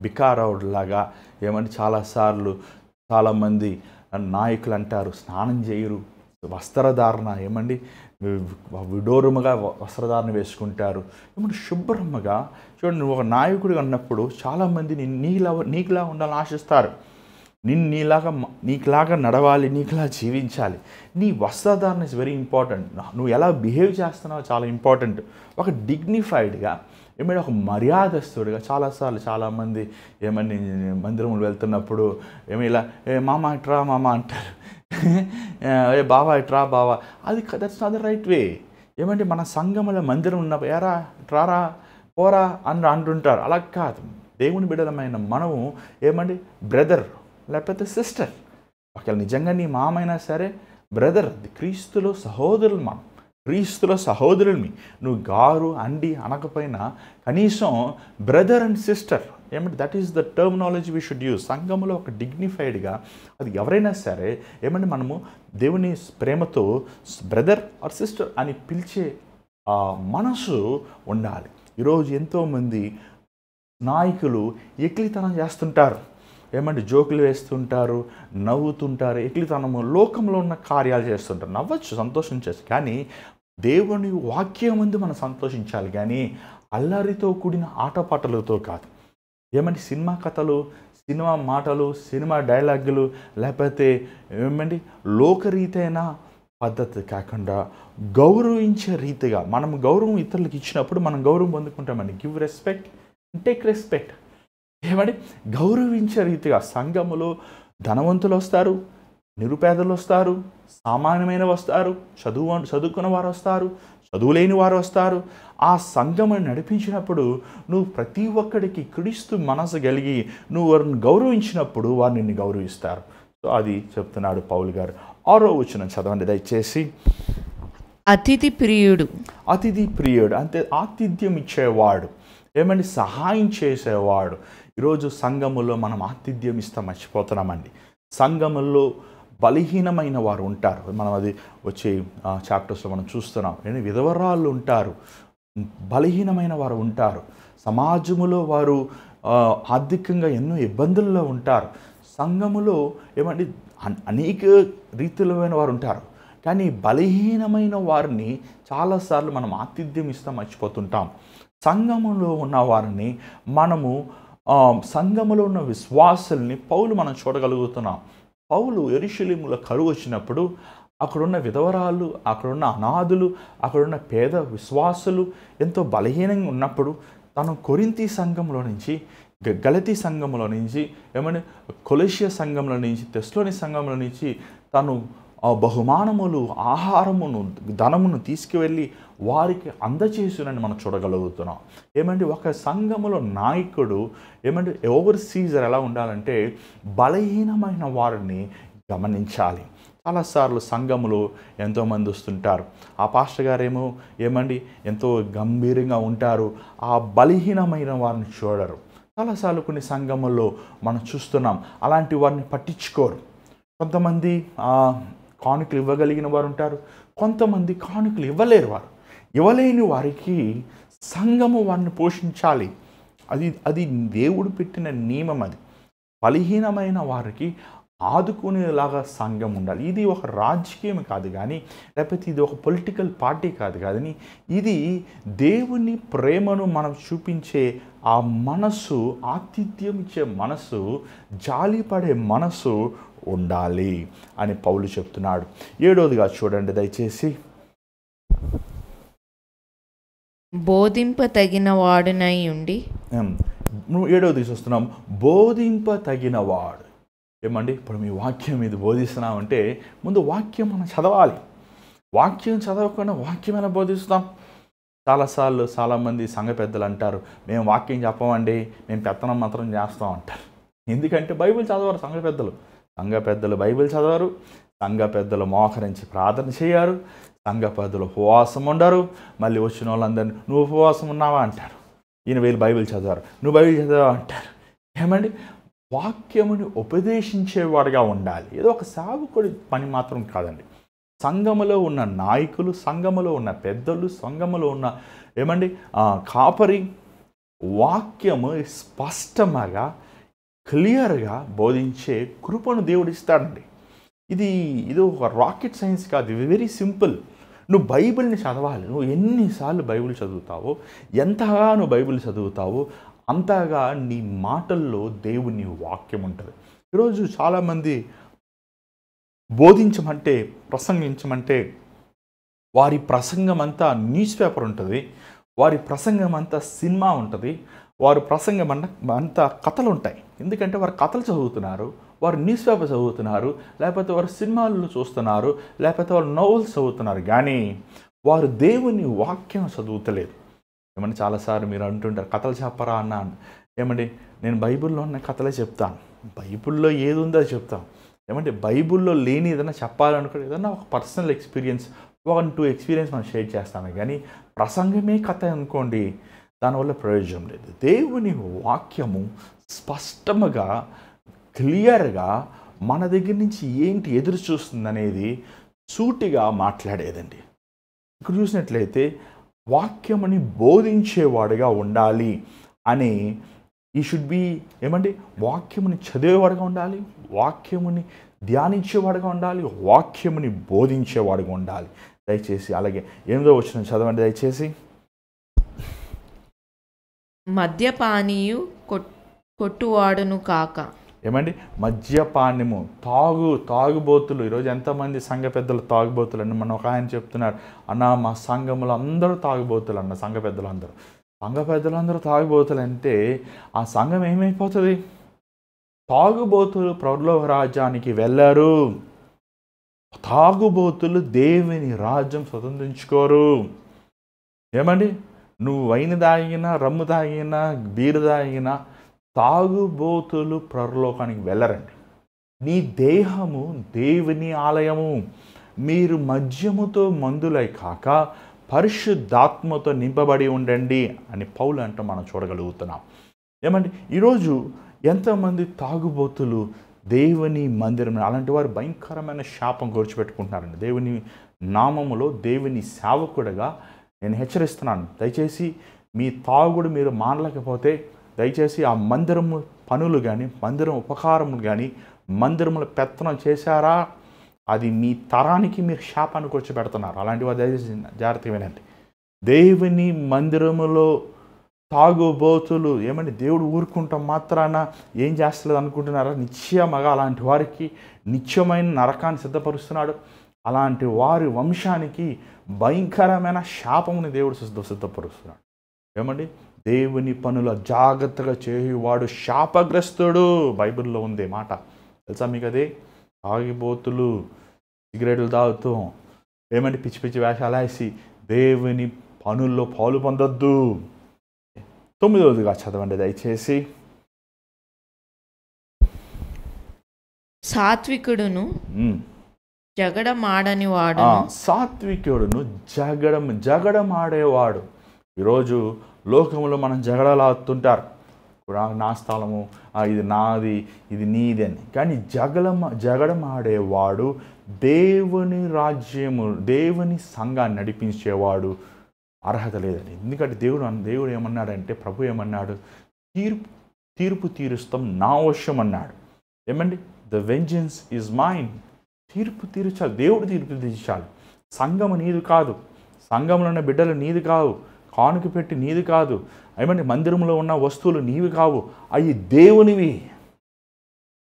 బికారవుడ్ లాగా. ఏమంటే చాలామంది నాయకులు అంటారు స్నానం చేయరు, వస్త్రధారణ ఏమండి విడోరముగా వస్త్రధారణ వేసుకుంటారు. ఏమంటే శుభ్రముగా. చూడండి, నువ్వు ఒక నాయకుడిగా ఉన్నప్పుడు చాలామంది నీకులా ఉండాలని ఆశిస్తారు, నీకులాగా నడవాలి, నీకులా జీవించాలి. నీ వస్త్రధారణ ఇస్ వెరీ ఇంపార్టెంట్. నువ్వు ఎలా బిహేవ్ చేస్తున్నావో చాలా ఇంపార్టెంట్. ఒక డిగ్నిఫైడ్గా, ఏమైనా ఒక మర్యాదస్తుడిగా. చాలామంది ఏమని మందిరములు వెళ్తున్నప్పుడు ఇలా మామ ఇట్రా మామ అంటారు, బావా ఇట్రా బావా. That's not the right way. ఏమంటే మన సంఘముల మందిరం ఉన్నప్పుడు ఎరా ట్రారా పోరా అంటుంటారు. అలా కాదు. దేవుని బిడ్డలమైన మనము ఏమండి బ్రదర్ లేకపోతే సిస్టర్, ఒకవేళ నిజంగా నీ మామైనా సరే బ్రదర్, క్రీస్తులో సహోదరులు, మనం క్రీస్తులో సహోదరుల్ని. నువ్వు గారు అండి అనకపోయినా కనీసం బ్రదర్ అండ్ సిస్టర్. ఏమంటే that is the terminology we should use. సంఘములో ఒక డిగ్నిఫైడ్గా అది ఎవరైనా సరే ఏమంటే మనము దేవుని ప్రేమతో బ్రదర్ ఆర్ సిస్టర్ అని పిలిచే మనసు ఉండాలి. ఈరోజు ఎంతోమంది నాయకులు ఎక్కిలితనం చేస్తుంటారు, ఏమంటే జోకులు వేస్తుంటారు, నవ్వుతుంటారు, ఎక్కిలితనము లోకంలో ఉన్న కార్యాలు చేస్తుంటారు. నవ్వచ్చు, సంతోషించచ్చు, కానీ దేవుని వాక్యం ముందు మనం సంతోషించాలి, కానీ అల్లరితో కూడిన ఆటపాటలతో కాదు. ఏమంటే సినిమా కథలు, సినిమా మాటలు, సినిమా డైలాగులు, లేకపోతే ఏమండి లోకరీతైన పద్ధతి కాకుండా గౌరవించే రీతిగా మనం గౌరవం ఇతరులకు ఇచ్చినప్పుడు మనం గౌరవం పొందుకుంటామండి. Give respect, take respect. ఏమంటే గౌరవించే రీతిగా. సంఘములో ధనవంతులు వస్తారు, నిరుపేదలు వస్తారు, సామాన్యమైన వస్తారు, చదువుకున్న వారు వస్తారు, చదువులేని వారు వస్తారు. ఆ సంఘమును నడిపించినప్పుడు నువ్వు ప్రతి ఒక్కడికి క్రీస్తు మనసు కలిగి నువ్వు వారిని గౌరవించినప్పుడు వారు నిన్ను గౌరవిస్తారు. సో అది చెప్తున్నాడు పౌలు గారు. 6వ వచనం చదవండి దయచేసి. అతిథి ప్రియుడు అంటే ఆతిథ్యం ఇచ్చేవాడు, ఏమండి సహాయం చేసేవాడు. ఈరోజు సంఘములో మనం ఆతిథ్యం ఇస్తాం మర్చిపోతున్నామండి. సంఘములో బలహీనమైన వారు ఉంటారు. మనం అది వచ్చే చాప్టర్స్లో మనం చూస్తున్నాం. విధవరాళ్ళు ఉంటారు, బలహీనమైన వారు ఉంటారు. సమాజములో వారు ఆర్థికంగా ఎన్నో ఇబ్బందుల్లో ఉంటారు. సంఘములో ఏమంటే అనేక రీతిలోమైన వారు ఉంటారు, కానీ బలహీనమైన వారిని చాలాసార్లు మనం ఆతిథ్యం ఇస్తాం మర్చిపోతుంటాం. సంఘములో ఉన్న వారిని మనము సంఘములో ఉన్న విశ్వాసుల్ని మనం చూడగలుగుతున్నాం. పౌలు యెరూషలేములో కరువు వచ్చినప్పుడు అక్కడున్న విధవరాలు, అక్కడున్న అనాథులు, అక్కడున్న పేద విశ్వాసులు ఎంతో బలహీనంగా ఉన్నప్పుడు తను కొరింథీ సంఘంలో నుంచి, గలతీ సంఘంలో నుంచి, కొలొస్సే సంఘంలో నుంచి, తెస్సలోని సంఘంలో నుంచి తను బహుమానములు, ఆహారమును, ధనమును తీసుకువెళ్ళి వారికి అందచేసునని మనం చూడగలుగుతున్నాం. ఒక సంఘములో నాయకుడు ఓవర్ సీజర్ ఎలా ఉండాలంటే బలహీనమైన వారిని గమనించాలి. చాలాసార్లు సంఘములో ఎంతోమంది వస్తుంటారు. ఆ పాస్టర్ గారేమో ఎంతో గంభీరంగా ఉంటారు. ఆ బలహీనమైన వారిని చూడరు. చాలాసార్లు కొన్ని సంఘముల్లో మనం చూస్తున్నాం, అలాంటి వారిని పట్టించుకోరు. కొంతమంది కానుకలు ఇవ్వగలిగిన వారు ఉంటారు, కొంతమంది కానుకలు ఇవ్వలేని వారికి సంఘము వారిని పోషించాలి. అది దేవుడు పెట్టిన నియమం. అది బలహీనమైన వారికి ఆదుకునేలాగా సంఘం ఉండాలి. ఇది ఒక రాజకీయం కాదు కానీ, లేకపోతే ఇది ఒక పొలిటికల్ పార్టీ కాదు కానీ, ఇది దేవుని ప్రేమను మనం చూపించే ఆ మనసు, ఆతిథ్యం ఇచ్చే మనసు, జాలిపడే మనసు ఉండాలి అని పౌలు చెప్తున్నాడు. 7వదిగా చూడండి దయచేసి. బోధింపతగిన వాడునై ఉండి. 7వది చూస్తున్నాం, బోధింపతగినవాడు. ఇప్పుడు మీ వాక్యం ఇది బోధిస్తున్నామంటే ముందు వాక్యం మనం చదవాలి. వాక్యం చదవకుండా వాక్యం ఎలా బోధిస్తాం? చాలామంది సంఘ పెద్దలు అంటారు, మేము వాక్యం చెప్పమండి, మేము పెత్తనం మాత్రం చేస్తాం అంటారు. ఎందుకంటే బైబిల్ చదవరు సంఘ పెద్దలు బైబిల్ చదవరు. సంఘ పెద్దలు మోకరించి ప్రార్థన చేయరు. సంఘ పెద్దలు ఉపవాసం ఉండరు. మళ్ళీ వచ్చిన వాళ్ళందరినీ నువ్వు ఉపవాసం ఉన్నావా అంటారు. ఈయన వీళ్ళు బైబిల్ చదవరు, నువ్వు బైబిల్ చదవా అంటారు. వాక్యముని ఉపదేశించేవాడుగా ఉండాలి. ఏదో ఒక సేవకుడి పని మాత్రం కాదండి. సంఘములో ఉన్న నాయకులు, సంఘములో ఉన్న పెద్దలు, సంఘములో ఉన్న కాపరి వాక్యము స్పష్టంగా క్లియర్గా బోధించే కృపను దేవుడు ఇస్తాడండి. ఇది ఒక రాకెట్ సైన్స్ కాదు, ఇది వెరీ సింపుల్. నువ్వు బైబిల్ని చదవాలి. నువ్వు ఎన్నిసార్లు బైబిల్ చదువుతావో, ఎంతగా నువ్వు బైబిల్ చదువుతావో అంతగా నీ మాటల్లో దేవుని వాక్యం ఉంటుంది. ఈరోజు చాలామంది బోధించమంటే, ప్రసంగించమంటే వారి ప్రసంగం అంతా న్యూస్ పేపర్ ఉంటుంది, వారి ప్రసంగం అంతా సినిమా ఉంటుంది, వారి ప్రసంగం అంతా కథలు ఉంటాయి. ఎందుకంటే వారు కథలు చదువుతున్నారు, వారు న్యూస్ పేపర్ చదువుతున్నారు, లేకపోతే వారు సినిమాలు చూస్తున్నారు, లేకపోతే వారు నోవెల్స్ చదువుతున్నారు, కానీ వారు దేవుని వాక్యం చదువుతలేదు. చాలాసార్లు మీరు అంటుంటారు, కథలు చెప్పరా అన్నాను. నేను బైబిల్లో ఉన్న కథలే చెప్తాను. బైబిల్లో ఏది ఉందో అది చెప్తాను. బైబిల్లో లేని ఏదైనా చెప్పాలనుకుంటే ఏదైనా ఒక పర్సనల్ ఎక్స్పీరియన్స్, 1-2 ఎక్స్పీరియన్స్ మనం షేర్ చేస్తామే, కానీ ప్రసంగమే కథ అనుకోండి, దానివల్ల ప్రయోజనం లేదు. దేవుని వాక్యము స్పష్టంగా క్లియర్గా మన దగ్గర నుంచి ఏంటి ఎదురు చూస్తుంది అనేది సూటిగా మాట్లాడేదండి. ఇక్కడ చూసినట్లయితే వాక్యముని బోధించేవాడుగా ఉండాలి అని, ఈ షుడ్ బి వాక్యముని చదివేవాడుగా ఉండాలి, వాక్యముని ధ్యానించేవాడుగా ఉండాలి, వాక్యముని బోధించేవాడుగా ఉండాలి. దయచేసి అలాగే 8వ వచనం చదవండి దయచేసి. మద్యపానీయు కొట్టువాడును కాక. మద్యపానము, తాగుబోతులు. ఈరోజు ఎంతమంది సంఘ పెద్దలు తాగుబోతులు అండి. మన ఒక ఆయన చెప్తున్నారు, అన్న మా సంఘములు అందరూ తాగుబోతులు అన్న. సంఘ పెద్దలందరూ తాగుబోతులు అంటే ఆ సంఘం ఏమైపోతుంది? తాగుబోతులు పరలోక రాజ్యానికి వెళ్ళరు. తాగుబోతులు దేవుని రాజ్యం స్వతంత్రించుకోరు. నువ్వు వైన్ తాగినా, రమ్ము తాగినా, బీరు తాగినా తాగుబోతులు పరలోకానికి వెళ్ళరండి. నీ దేహము దేవుని ఆలయము. మీరు మద్యముతో మందులై కాక పరిశుద్ధాత్మతో నింపబడి ఉండండి అని పౌలు అంటే మనం చూడగలుగుతున్నాం. ఈరోజు ఎంతోమంది తాగుబోతులు దేవుని మందిరం, అలాంటి వారు భయంకరమైన శాపం కూర్చిపెట్టుకుంటున్నారండి. దేవుని నామములో దేవుని సేవకుడిగా నేను హెచ్చరిస్తున్నాను, దయచేసి మీ తాగుడు మీరు మానలేకపోతే దయచేసి ఆ మందిరము పనులు కానీ, మందిరం ఉపకారములు కానీ, మందిరముల పెత్తనం చేశారా, అది మీ తరానికి మీరు శాపాన్ని కూర్చోబెడుతున్నారు. అలాంటి వారు దయచేసి జాగ్రత్తగా వినండి. దేవుని మందిరములో తాగుబోతులు దేవుడు ఊరుకుంటాం మాత్రాన ఏం చేస్తలేదు అనుకుంటున్నారా? నిశ్చయముగా అలాంటి వారికి నిత్యమైన నరకాన్ని సిద్ధపరుస్తున్నాడు. అలాంటి వారి వంశానికి భయంకరమైన శాపముని దేవుడు సిద్ధపరుస్తున్నాడు. ఏమండి, దేవుని పనుల జాగ్రత్తగా చేయువాడు శాపగ్రస్తుడు. బైబిల్లో ఉంది మాట, తెలుసా మీకు? అదే తాగిబోతులు, సిగరెట్లు తాగుతూ, ఏమంటే పిచ్చి పిచ్చి వేషాలు వేసి దేవుని పనుల్లో పాలు పొందొద్దు. 9వదిగా చదవండి దయచేసి. సాత్వికుడును జగడమాడని వాడు. సాత్వికుడును జగడమాడేవాడు. ఈరోజు లోకంలో మనం జగడలాడుతుంటారు, నా స్థలము, ఇది నాది, ఇది నీది అని. కానీ జగడమాడేవాడు దేవుని రాజ్యము, దేవుని సంఘాన్ని నడిపించేవాడు అర్హత లేదని. ఎందుకంటే దేవుడు ఏమన్నాడంటే, ప్రభు ఏమన్నాడు? తీర్పు తీరుస్తాం, నా వశం అన్నాడు. ఏమండి, ద వెంజెన్స్ ఈజ్ మైన్. తీర్పు తీర్చాలి, దేవుడు తీర్పు తీర్చాలి. సంఘము నీది కాదు, సంఘంలో ఉన్న బిడ్డలు నీది కావు, కానుక పెట్టి నీది కాదు, ఏమంటే మందిరంలో ఉన్న వస్తువులు నీవి కావు, అవి దేవునివి.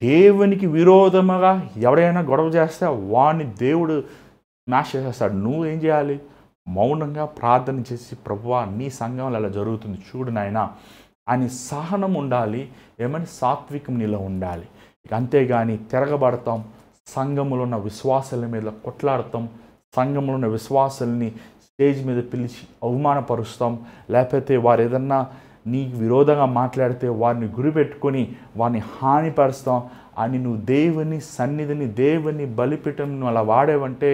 దేవునికి విరోధముగా ఎవరైనా గొడవ చేస్తే వాడిని దేవుడు మ్యాష్ చేసేస్తాడు. నువ్వు ఏం చేయాలి? మౌనంగా ప్రార్థన చేసి, ప్రభువా నీ సంఘంలో అలా జరుగుతుంది చూడు నాయనా అని సహనం ఉండాలి. ఏమని? సాత్వికం నీలో ఉండాలి. అంతేగాని తిరగబడతాం, సంఘములో ఉన్న విశ్వాసాల మీద కొట్లాడతాం, సంఘంలో ఉన్న విశ్వాసాలని స్టేజ్ మీద పిలిచి అవమానపరుస్తాం, లేకపోతే వారు ఏదన్నా నీకు విరోధంగా మాట్లాడితే వారిని గురిపెట్టుకొని వారిని హానిపరుస్తాం అని నువ్వు దేవుని సన్నిధిని, దేవుని బలిపీఠం అలా వాడేవంటే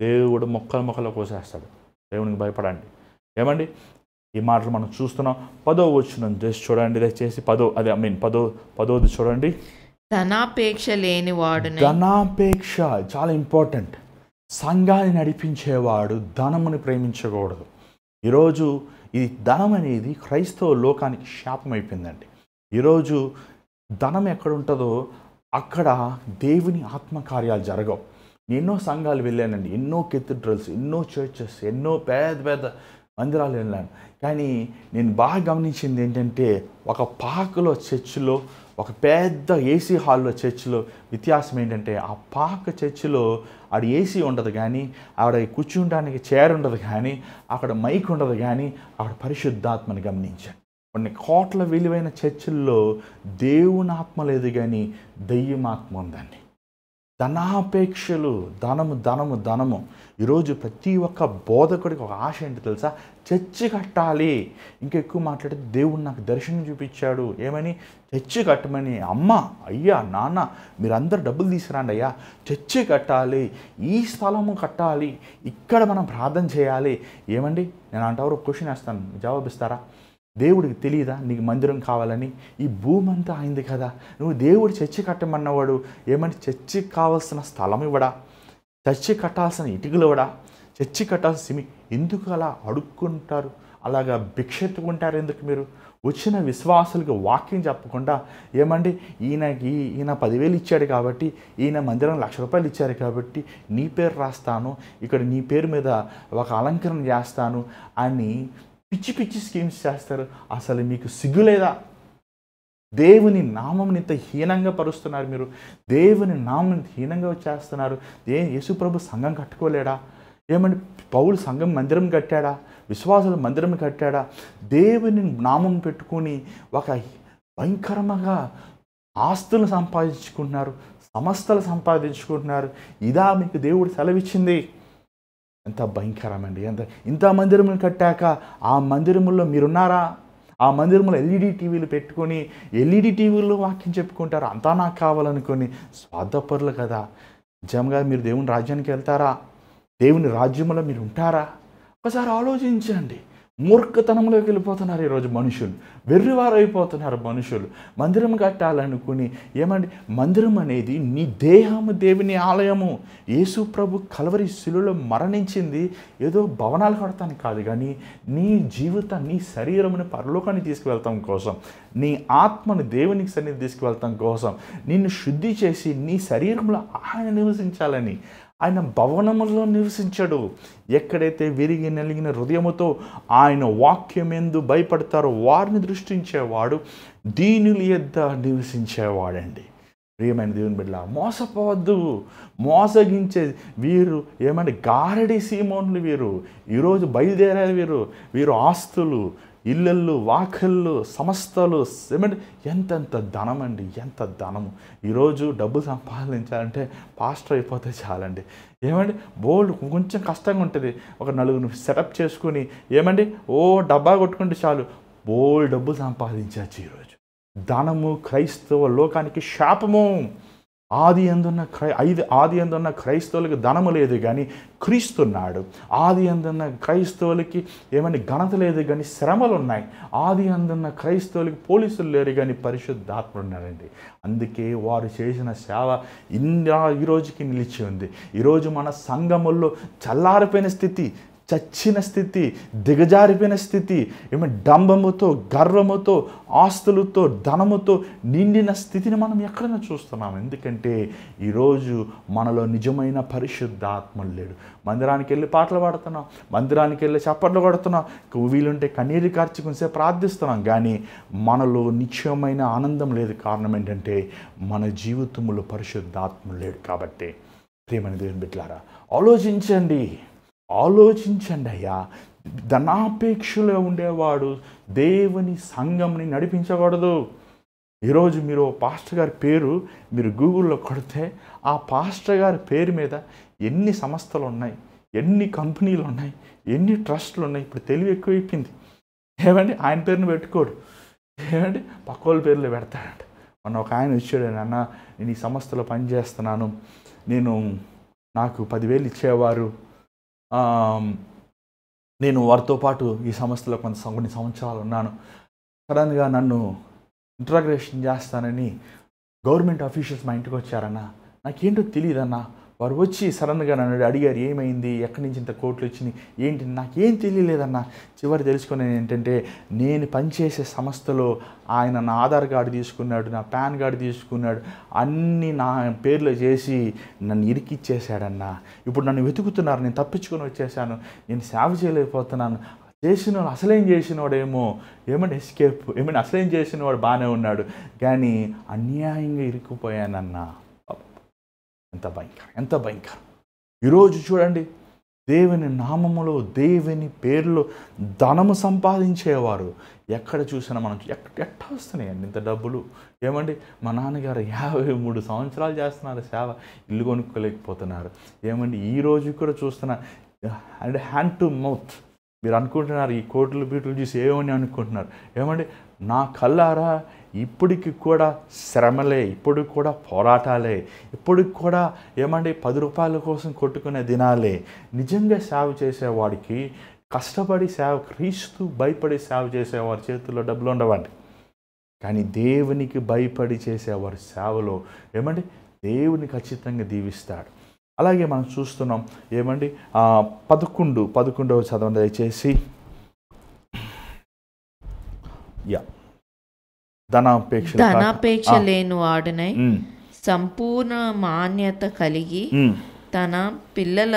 దేవుడు మొక్కలు కోసేస్తాడు. దేవునికి భయపడండి. ఏమండి, ఈ మాటలు మనం చూస్తున్నాం. 10వ వచనం చేసి చూడండి దయచేసి. 10వ చూడండి. ధనాపేక్ష లేనివాడు. ధనాపేక్ష చాలా ఇంపార్టెంట్. సంఘాన్ని నడిపించేవాడు ధనముని ప్రేమించకూడదు. ఈరోజు ఈ ధనం అనేది క్రైస్తవ లోకానికి శాపం అయిపోయిందండి. ఈరోజు ధనం ఎక్కడ ఉంటుందో అక్కడ దేవుని ఆత్మకార్యాలు జరగవు. ఎన్నో సంఘాలు వెళ్ళానండి, ఎన్నో కెథీడ్రల్స్, ఎన్నో చర్చెస్, ఎన్నో పెద్ద పెద్ద మందిరాలు వెళ్ళాను. కానీ నేను బాగా గమనించింది ఏంటంటే, ఒక పాకలో చర్చిలో, ఒక పెద్ద ఏసీ హాల్లో చర్చిలో వ్యత్యాసం ఏంటంటే, ఆ పాక చర్చిలో ఆడ ఏసీ ఉండదు, కానీ ఆవిడ కూర్చుంటానికి చైర్ ఉండదు, కానీ అక్కడ మైక్ ఉండదు, కానీ అక్కడ పరిశుద్ధాత్మని గమనించాను. కొన్ని కోట్ల విలువైన చర్చిల్లో దేవుని ఆత్మ లేదు, కానీ దెయ్యమాత్మ ఉందండి. ధనాపేక్షలు, ధనము. ఈరోజు ప్రతి ఒక్క బోధకుడికి ఒక ఆశ ఏంటి తెలుసా? చర్చి కట్టాలి. ఇంకా ఎక్కువ మాట్లాడితే, దేవుడు నాకు దర్శనం చూపించాడు, ఏమని? చర్చి కట్టమని. అమ్మ, అయ్యా, నాన్న, మీరందరూ డబ్బులు తీసుకురండి అయ్యా, చర్చి కట్టాలి, ఈ స్థలము కట్టాలి, ఇక్కడ మనం ప్రార్థన చేయాలి. ఏమండి, నేను అంటారు క్వశ్చన్ వేస్తాను, జవాబిస్తారా? దేవుడికి తెలియదా నీకు మందిరం కావాలని? ఈ భూమి అంతా అయింది కదా, నువ్వు దేవుడు చర్చి కట్టమన్నవాడు, ఏమంటే చర్చికి కావాల్సిన స్థలం ఇవ్వడా? చర్చి కట్టాల్సిన ఇటుకలు ఇవ్వడా? చర్చి కట్టాల్సిన ఎందుకు అలా అడుక్కుంటారు? అలాగా భిక్షెత్తుకుంటారు ఎందుకు? మీరు వచ్చిన విశ్వాసులకు వాక్యం చెప్పకుండా, ఏమండి ఈయన 10,000 ఇచ్చాడు కాబట్టి, ఈయన మందిరం ₹1,00,000 ఇచ్చారు కాబట్టి నీ పేరు రాస్తాను, ఇక్కడ నీ పేరు మీద ఒక అలంకరణ చేస్తాను అని పిచ్చి పిచ్చి స్కీమ్స్ చేస్తారు. అసలు మీకు సిగ్గులేదా? దేవుని నామంని ఇంత హీనంగా పరుస్తున్నారు మీరు. దేవుని నామం హీనంగా చేస్తున్నారు. యేసుప్రభు సంఘం కట్టుకోలేడా? ఏమంటే పౌలు సంఘం మందిరం కట్టాడా? విశ్వాసులు మందిరం కట్టాడా? దేవుని నామం పెట్టుకొని ఒక భయంకరంగా ఆస్తులు సంపాదించుకుంటున్నారు, సంస్థలు సంపాదించుకుంటున్నారు. ఇదా మీకు దేవుడు సెలవిచ్చింది? ఎంత భయంకరమండి! ఇంత మందిరములు కట్టాక ఆ మందిరముల్లో మీరున్నారా? ఆ మందిరంలో ఎల్ఈడి టీవీలు పెట్టుకొని ఎల్ఈడి టీవీల్లో వాక్యం చెప్పుకుంటారు. అంతా నాకు కావాలనుకొని స్వార్థపరులు కదా. నిజంగా మీరు దేవుని రాజ్యానికి వెళ్తారా? దేవుని రాజ్యంలో మీరు ఉంటారా? ఒకసారి ఆలోచించండి. మూర్ఖతనంలోకి వెళ్ళిపోతున్నారు ఈరోజు మనుషులు, వెర్రివారు అయిపోతున్నారు మనుషులు. మందిరం కట్టాలనుకుని, ఏమండి, మందిరం అనేది నీ దేహము దేవుని ఆలయము. యేసు ప్రభు కల్వరి శిలువలో మరణించింది ఏదో భవనాలు కడతానికి కాదు, కానీ నీ జీవితాన్ని, నీ శరీరముని పరలోకాన్ని తీసుకువెళ్తాం కోసం, నీ ఆత్మను దేవునికి సన్నిధి తీసుకువెళ్తాం కోసం, నిన్ను శుద్ధి చేసి నీ శరీరంలో ఆయన నివసించాలని. ఆయన భవనములో నివసించడు. ఎక్కడైతే విరిగి నలిగిన హృదయముతో ఆయన వాక్యమెందు భయపడతారో వారిని దృష్టించేవాడు దీనుల యొద్ద నివసించేవాడండి. ప్రియమైన దేవుని బిడ్డ, మోసపోవద్దు. మోసగించే వీరు ఏమంటే గారడి సీమోన్లు వీరు. ఈరోజు బయలుదేరారు వీరు ఆస్తులు, ఇళ్ళళ్ళు, వాకళ్ళు, సంస్థలు, ఏమంటే ఎంతెంత ధనం అండి, ఎంత ధనము. ఈరోజు డబ్బు సంపాదించాలంటే పాస్టర్ అయిపోతే చాలండి. ఏమండి బోల్డ్ కొంచెం కష్టంగా ఉంటుంది. ఒక నలుగురు సెటప్ చేసుకుని ఏమండి డబ్బా కొట్టుకుంటే చాలు, బోల్డ్ డబ్బు సంపాదించవచ్చు. ఈరోజు ధనము క్రైస్తవ లోకానికి శాపము. ఆది అందున్న క్రైస్తవులకి ధనము లేదు కానీ క్రీస్తున్నాడు. ఆది అందున్న క్రైస్తవులకి ఏమని ఘనత లేదు కానీ శ్రమలు ఉన్నాయి. ఆది అందున్న క్రైస్తవులకి పోలీసులు లేరు కానీ పరిశుద్ధాత్ముడు ఉన్నారండి. అందుకే వారు చేసిన సేవ ఈరోజుకి నిలిచి ఉంది. ఈరోజు మన సంఘముల్లో చల్లారిపోయిన స్థితి, చచ్చిన స్థితి, దిగజారిపోయిన స్థితి, డంబముతో, గర్వముతో, ఆస్తులతో, ధనముతో నిండిన స్థితిని మనం ఎక్కడైనా చూస్తున్నాం. ఎందుకంటే ఈరోజు మనలో నిజమైన పరిశుద్ధాత్మ లేడు. మందిరానికి వెళ్ళి పాటలు పాడుతున్నాం, మందిరానికి వెళ్ళి చప్పట్లు కొడుతున్నాం, వీలుంటే కన్నీరు కార్చుకునిసే ప్రార్థిస్తున్నాం, కానీ మనలో నిత్యమైన ఆనందం లేదు. కారణం ఏంటంటే మన జీవితంలో పరిశుద్ధాత్మ లేడు. కాబట్టి ప్రియమైన దేవుని బిడ్డలారా, ఆలోచించండి అయ్యా. ధనాపేక్షలో ఉండేవాడు దేవుని సంఘంని నడిపించకూడదు. ఈరోజు మీరు పాస్టర్ గారి పేరు మీరు గూగుల్లో కొడితే ఆ పాస్టర్ గారి పేరు మీద ఎన్ని సంస్థలు ఉన్నాయి, ఎన్ని కంపెనీలు ఉన్నాయి, ఎన్ని ట్రస్టులు ఉన్నాయి. ఇప్పుడు తెలివి ఎక్కువైపోయింది. ఏమండి ఆయన పేరుని పెట్టుకోడు, ఏమండి పక్క వాళ్ళ పేర్లు పెడతాడంట. మొన్న ఒక ఆయన వచ్చాడు, అన్న నేను ఈ సంస్థలో పనిచేస్తున్నాను, నాకు 10,000 ఇచ్చేవారు, నేను వారితో పాటు ఈ సంస్థలో కొన్ని సంవత్సరాలు ఉన్నాను, సడన్గా నన్ను ఇంట్రాగ్రేషన్ చేస్తానని గవర్నమెంట్ ఆఫీషియల్స్ మా ఇంటికి వచ్చారన్న, నాకేంటో తెలియదన్నా. వారు వచ్చి సడన్గా నన్ను అడిగారు, ఏమైంది, ఎక్కడి నుంచి ఇంత కోట్లు వచ్చినాయి, ఏంటి, నాకేం తెలియలేదన్నా. చివరి తెలుసుకునేది ఏంటంటే నేను పనిచేసే సంస్థలో ఆయన నా ఆధార్ కార్డు తీసుకున్నాడు, నా పాన్ కార్డు తీసుకున్నాడు, అన్నీ నా పేర్లో చేసి నన్ను ఇరికిచ్చేసాడన్నా. ఇప్పుడు నన్ను వెతుకుతున్నారు, నేను తప్పించుకొని వచ్చేసాను, నేను సేవ చేయలేకపోతున్నాను. అసలేం చేసినవాడేమో ఎస్కేప్, అసలేం చేసినవాడు బాగానే ఉన్నాడు, కానీ అన్యాయంగా ఇరుక్కుపోయానన్నా. ఎంత భయంకరం. ఈరోజు చూడండి, దేవుని నామములో, దేవుని పేరులో ధనము సంపాదించేవారు ఎక్కడ చూసినా మనం ఎట్లా వస్తున్నాయండి ఇంత డబ్బులు. మా నాన్నగారు 53 సంవత్సరాలు చేస్తున్నారు సేవ, ఇల్లు కొనుక్కోలేకపోతున్నారు. ఈ రోజు కూడా చూస్తున్నా అంటే హ్యాండ్ టు మౌత్. మీరు అనుకుంటున్నారు ఈ కోట్లు బీట్లు చూసి ఏమని అనుకుంటున్నారు. నా కళ్ళారా ఇప్పటికి కూడా శ్రమలే, ఇప్పటికి కూడా పోరాటాలే, ఇప్పటికి కూడా 10 రూపాయల కోసం కొట్టుకునే దినాలే. నిజంగా సేవ చేసేవాడికి, కష్టపడి క్రీస్తు భయపడి సేవ చేసేవారి చేతుల్లో డబ్బులు ఉండవండి. కానీ దేవునికి భయపడి చేసేవారి సేవలో దేవుని ఖచ్చితంగా దీవిస్తాడు. అలాగే మనం చూస్తున్నాం 11వ చదవండి దయచేసి. ధనాపేక్ష లేని వాడునై సంపూర్ణ మాన్యత కలిగి తన పిల్లల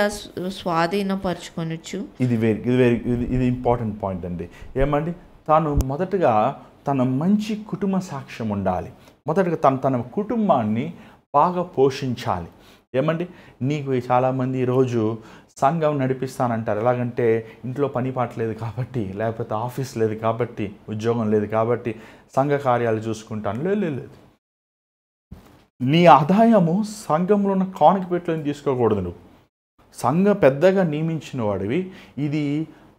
స్వాధీనపరచుకొనొచ్చు. ఇది ఇంపార్టెంట్ పాయింట్ అండి. తాను మొదటగా తన మంచి కుటుంబ సాక్ష్యం ఉండాలి. మొదటగా తన కుటుంబాన్ని బాగా పోషించాలి. నీకు చాలామంది ఈరోజు సంఘం నడిపిస్తానంటారు. ఎలాగంటే ఇంట్లో పని పాట లేదు కాబట్టి, లేకపోతే ఆఫీస్ లేదు కాబట్టి, ఉద్యోగం లేదు కాబట్టి సంఘ కార్యాలు చూసుకుంటాను. లేదు, నీ ఆదాయము సంఘంలో ఉన్న కానుక పెట్టుకొని తీసుకోకూడదు. నువ్వు సంఘ పెద్దగా నియమించిన వాడివి. ఇది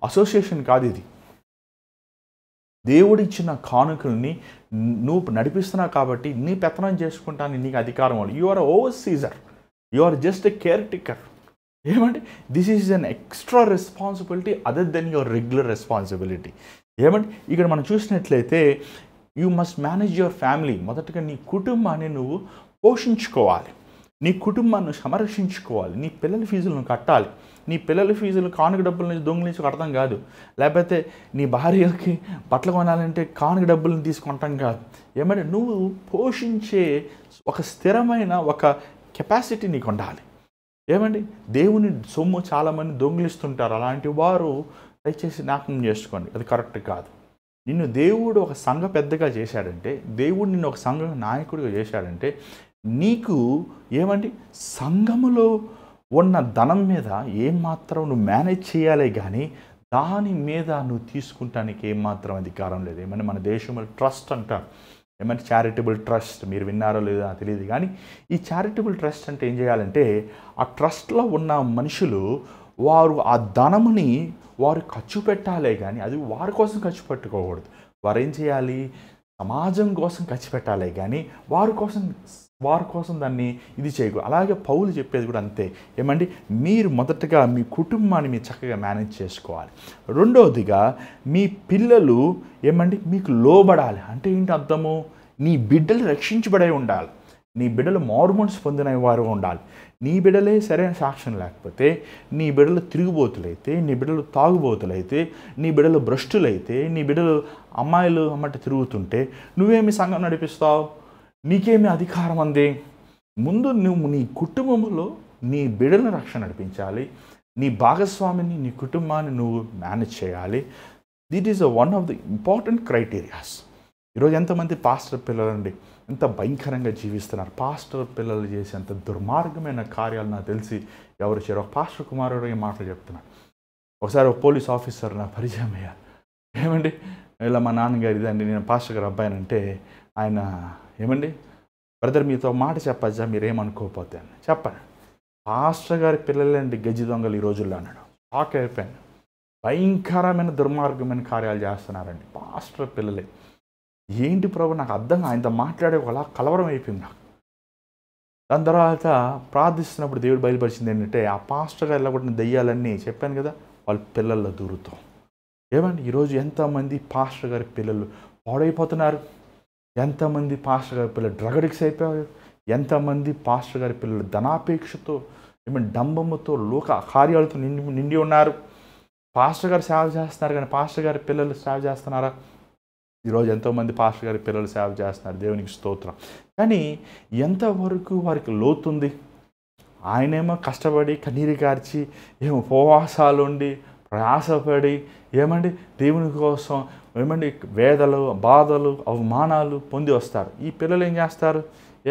అసోసియేషన్ కాదు, ఇది దేవుడిచ్చిన కానుకల్ని నువ్వు నడిపిస్తున్నావు కాబట్టి నీ పెత్తనం చేసుకుంటాను నీకు అధికారం ఉంది. You are overseer, you are just a caretaker. This is an extra responsibility other than your regular responsibility. ఇక్కడ మనం చూసినట్లయితే you must manage your family. మొదటగా నీ కుటుంబాన్ని నువ్వు పోషించుకోవాలి, నీ కుటుంబాన్ని సంరక్షించుకోవాలి. నీ పిల్లల ఫీజులు నువ్వు కట్టాలి. నీ పిల్లల ఫీజులు కానుక డబ్బుల నుంచి దొంగిలించి కట్టడం కాదు, లేకపోతే నీ భార్యకి బట్టలు కొనాలంటే కానుక డబ్బులను తీసుకుంటాం కాదు. నువ్వు పోషించే ఒక స్థిరమైన ఒక కెపాసిటీ నీకు ఉండాలి. దేవుని సొమ్ము చాలామంది దొంగిలిస్తుంటారు. అలాంటి వారు దయచేసి జ్ఞాపకం చేసుకోండి, అది కరెక్ట్ కాదు. నిన్ను దేవుడు ఒక సంఘ పెద్దగా చేశాడంటే, దేవుడు నిన్ను ఒక సంఘ నాయకుడిగా చేశాడంటే నీకు ఏమండి సంఘములో ఉన్న ధనం మీద ఏమాత్రం నువ్వు మేనేజ్ చేయాలే కానీ దాని మీద నువ్వు తీసుకుంటానికి ఏమాత్రం అధికారం లేదు. ఏమంటే మన దేశంలో ట్రస్ట్ అంటారు, ఏమంటే చారిటబుల్ ట్రస్ట్, మీరు విన్నారో లేదో నాకు తెలియదు. కానీ ఈ చారిటబుల్ ట్రస్ట్ అంటే ఏం చేయాలంటే ఆ ట్రస్ట్లో ఉన్న మనుషులు వారు ఆ ధనముని వారు ఖర్చు పెట్టాలే కానీ అది వారి కోసం ఖర్చు పెట్టుకోకూడదు. వారు ఏం చేయాలి, సమాజం కోసం ఖర్చు పెట్టాలే కానీ వారి కోసం దాన్ని ఇది చేయకూడదు. అలాగే పౌలు చెప్పేది కూడా అంతే. ఏమండి, మీరు మొదటగా మీ కుటుంబాన్ని మీరు చక్కగా మేనేజ్ చేసుకోవాలి. రెండవదిగా మీ పిల్లలు ఏమండి మీకు లోబడాలి. అంటే ఏంటి అర్థము, నీ బిడ్డలు రక్షించబడే ఉండాలి, నీ బిడ్డలు మారుమనసు పొందిన వారు ఉండాలి. నీ బిడ్డలే సరైన సాక్ష్యం లేకపోతే, నీ బిడ్డలు తిరుగుబోతులైతే, నీ బిడ్డలు తాగుబోతులైతే, నీ బిడ్డలు భ్రష్టులైతే, నీ బిడ్డలు అమ్మాయిలు అమ్మట తిరుగుతుంటే నువ్వేమి సంఘం నడిపిస్తావు? నీకేమి అధికారం అంది? ముందు నువ్వు నీ కుటుంబంలో నీ బిడ్డలను రక్షణ నడిపించాలి, నీ భాగస్వామిని నీ కుటుంబాన్ని నువ్వు మేనేజ్ చేయాలి. This is one of the important criterias. ఈరోజు ఎంతమంది పాస్టర్ పిల్లలండి ఎంత భయంకరంగా జీవిస్తున్నారు. పాస్టర్ పిల్లలు చేసే అంత దుర్మార్గమైన కార్యాలు నాకు తెలిసి ఎవరు చేయరు. ఒక పాస్టర్ కుమారుడు ఈ మాటలు చెప్తున్నాను. ఒకసారి ఒక పోలీస్ ఆఫీసర్ నాకు పరిచయం అయ్యారు. ఏమండి, ఇలా మా నాన్నగారు ఇదండి, నేను పాస్టర్ గారు అబ్బాయినంటే ఆయన ఏమండి, బ్రదర్ మీతో మాట చెప్పచ్చా, మీరేమనుకోకపోతే అని చెప్పాను. పాస్టర్ గారి పిల్లలండి గజ్జి దొంగలు ఈ రోజుల్లో అన్నాడు. షాక్ అయిపోయాను. భయంకరమైన దుర్మార్గమైన కార్యాలు చేస్తున్నారండి పాస్టర్ పిల్లలే. ఏంటి ప్రభు, నాకు అర్థంగా ఆయనతో మాట్లాడే ఒకలా కలవరం అయిపోయింది నాకు. దాని తర్వాత ప్రార్థిస్తున్నప్పుడు దేవుడు బయలుపరిచింది ఏంటంటే ఆ పాస్టర్ గారిలో కూడా దెయ్యాలన్నీ చెప్పాను కదా, వాళ్ళ పిల్లల్లో దూరుతాం. ఏమండి, ఈరోజు ఎంతమంది పాస్టర్ గారి పిల్లలు పాడైపోతున్నారు, ఎంతమంది పాస్టర్ గారి పిల్లలు డ్రగ్ అడిక్ట్స్ అయిపోయారు, ఎంతమంది పాస్టర్ గారి పిల్లలు ధనాపేక్షతో ఏమైనా డంబముతో లోక కార్యాలతో నిండి ఉన్నారు. పాస్టర్ గారు సేవ చేస్తున్నారు కానీ పాస్టర్ గారి పిల్లలు సేవ చేస్తున్నారా? ఈరోజు ఎంతోమంది పాస్టర్ గారి పిల్లలు సేవ చేస్తున్నారు, దేవునికి స్తోత్రం. కానీ ఎంతవరకు వారికి లోతుంది? ఆయనేమో కష్టపడి కన్నీరు కార్చి ఏమో ఉపవాసాలు ఉండి ప్రయాసపడి ఏమండి దేవుని కోసం ఏమండి వేదలు బాధలు అవమానాలు పొంది వస్తారు. ఈ పిల్లలు ఏం చేస్తారు?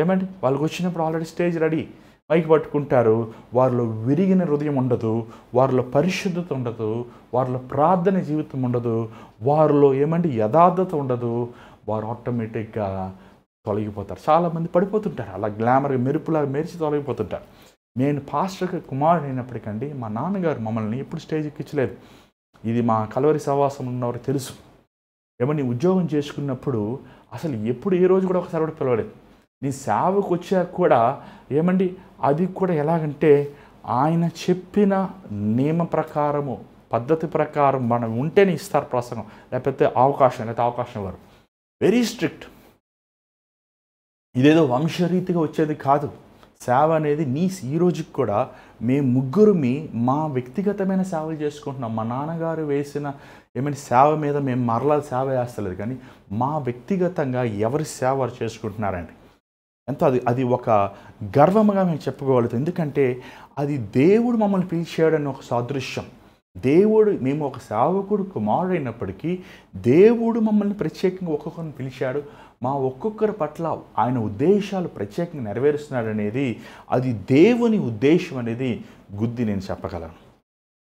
ఏమండి, వాళ్ళకి వచ్చినప్పుడు ఆల్రెడీ స్టేజ్ రెడీ, మైకి పట్టుకుంటారు. వారిలో విరిగిన హృదయం ఉండదు, వారిలో పరిశుద్ధత ఉండదు, వారిలో ప్రార్థన జీవితం ఉండదు, వారిలో ఏమండి యథార్థత ఉండదు. వారు ఆటోమేటిక్గా తొలగిపోతారు. చాలామంది పడిపోతుంటారు, అలా గ్లామర్గా మెరుపులాగా మెరిచి తొలగిపోతుంటారు. నేను పాస్టర్ కుమారుడు అయినప్పటికండి మా నాన్నగారు మమ్మల్ని ఎప్పుడు స్టేజ్ ఎక్కించలేదు. ఇది మా కలవరి సహవాసం ఉన్నవారు తెలుసు. ఏమని ఉద్యోగం చేసుకున్నప్పుడు అసలు ఎప్పుడు ఏ రోజు కూడా ఒకసారి కూడా పిలవలేదు. నీ సేవకు వచ్చాక కూడా ఏమండి అది కూడా ఎలాగంటే ఆయన చెప్పిన నియమ ప్రకారము పద్ధతి ప్రకారం మనం ఉంటేనే ఇస్తారు ప్రసంగం, లేకపోతే అవకాశం వారు వెరీ స్ట్రిక్ట్. ఇదేదో వంశరీతిగా వచ్చేది కాదు. సేవ అనేది ఈ రోజుకి కూడా మేము ముగ్గురుమి మా వ్యక్తిగతమైన సేవలు చేసుకుంటున్నాం. మా నాన్నగారు వేసిన ఏమైనా సేవ మీద మేము మరలా సేవ చేస్తలేదు, కానీ మా వ్యక్తిగతంగా ఎవరి సేవ వారు చేసుకుంటున్నారండి. ఎంతో అది ఒక గర్వముగా మేము చెప్పుకోగలుగుతాం. ఎందుకంటే అది దేవుడు మమ్మల్ని పిలిచాడని ఒక సాదృశ్యం. మేము ఒక సేవకుడు కుమారుడు అయినప్పటికీ దేవుడు మమ్మల్ని ప్రత్యేకంగా ఒక్కొక్కరిని పిలిచాడు. మా ఒక్కొక్కరి పట్ల ఆయన ఉద్దేశాలు ప్రత్యేకంగా నెరవేరుస్తున్నాడు అనేది అది దేవుని ఉద్దేశం అనేది గుద్ది నేను చెప్పగలను.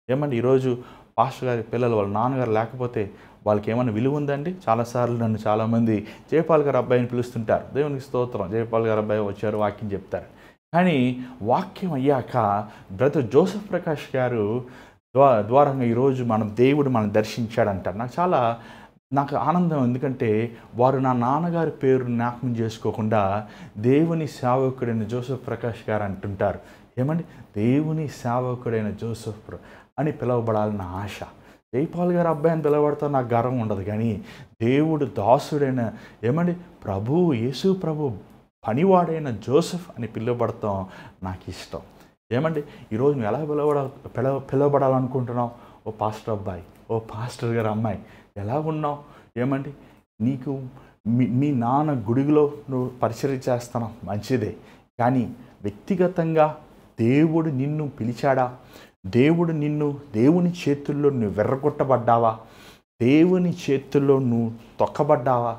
ఏమంటే ఈరోజు పాస్టర్ గారి పిల్లలు వాళ్ళ నాన్నగారు లేకపోతే వాళ్ళకి ఏమైనా విలువ ఉందండి? చాలాసార్లు నన్ను చాలామంది జయపాల్ గారు అబ్బాయిని పిలుస్తుంటారు. దేవునికి స్తోత్రం, జయపాల్ గారు అబ్బాయి వచ్చారు వాక్యం చెప్తారు. కానీ వాక్యం అయ్యాక బ్రదర్ జోసెఫ్ ప్రకాష్ గారు ద్వారంగా ఈరోజు దేవుడు మనం దర్శించాడంటారు. నాకు ఆనందం. ఎందుకంటే వారు నా నాన్నగారి పేరు జ్ఞాపకం చేసుకోకుండా దేవుని సేవకుడైన జోసెఫ్ ప్రకాష్ గారు అంటుంటారు. ఏమండి, దేవుని సేవకుడైన జోసెఫ్ అని పిలువబడాలన్న ఆశ. జైపాల్ గారు అబ్బాయిని పిలవబడతా నాకు గర్వం ఉండదు, కానీ దేవుడు దాసుడైన ఏమండి యేసు ప్రభు పనివాడైన జోసెఫ్ అని పిలువబడతాం నాకు ఇష్టం. ఏమండి, ఈరోజు నువ్వు ఎలా పిలువబడాలనుకుంటున్నావు? ఓ పాస్టర్ అబ్బాయి, ఓ పాస్టర్ గారు అమ్మాయి ఎలా ఉన్నావు? ఏమండి, నీకు మీ నాన్న గుడిలో నువ్వు పరిచర్య చేస్తున్నావు, మంచిదే. కానీ వ్యక్తిగతంగా దేవుడు నిన్ను పిలిచాడా? దేవుని చేతుల్లో నువ్వు వెర్రగొట్టబడ్డావా? దేవుని చేతుల్లో నువ్వు తొక్కబడ్డావా?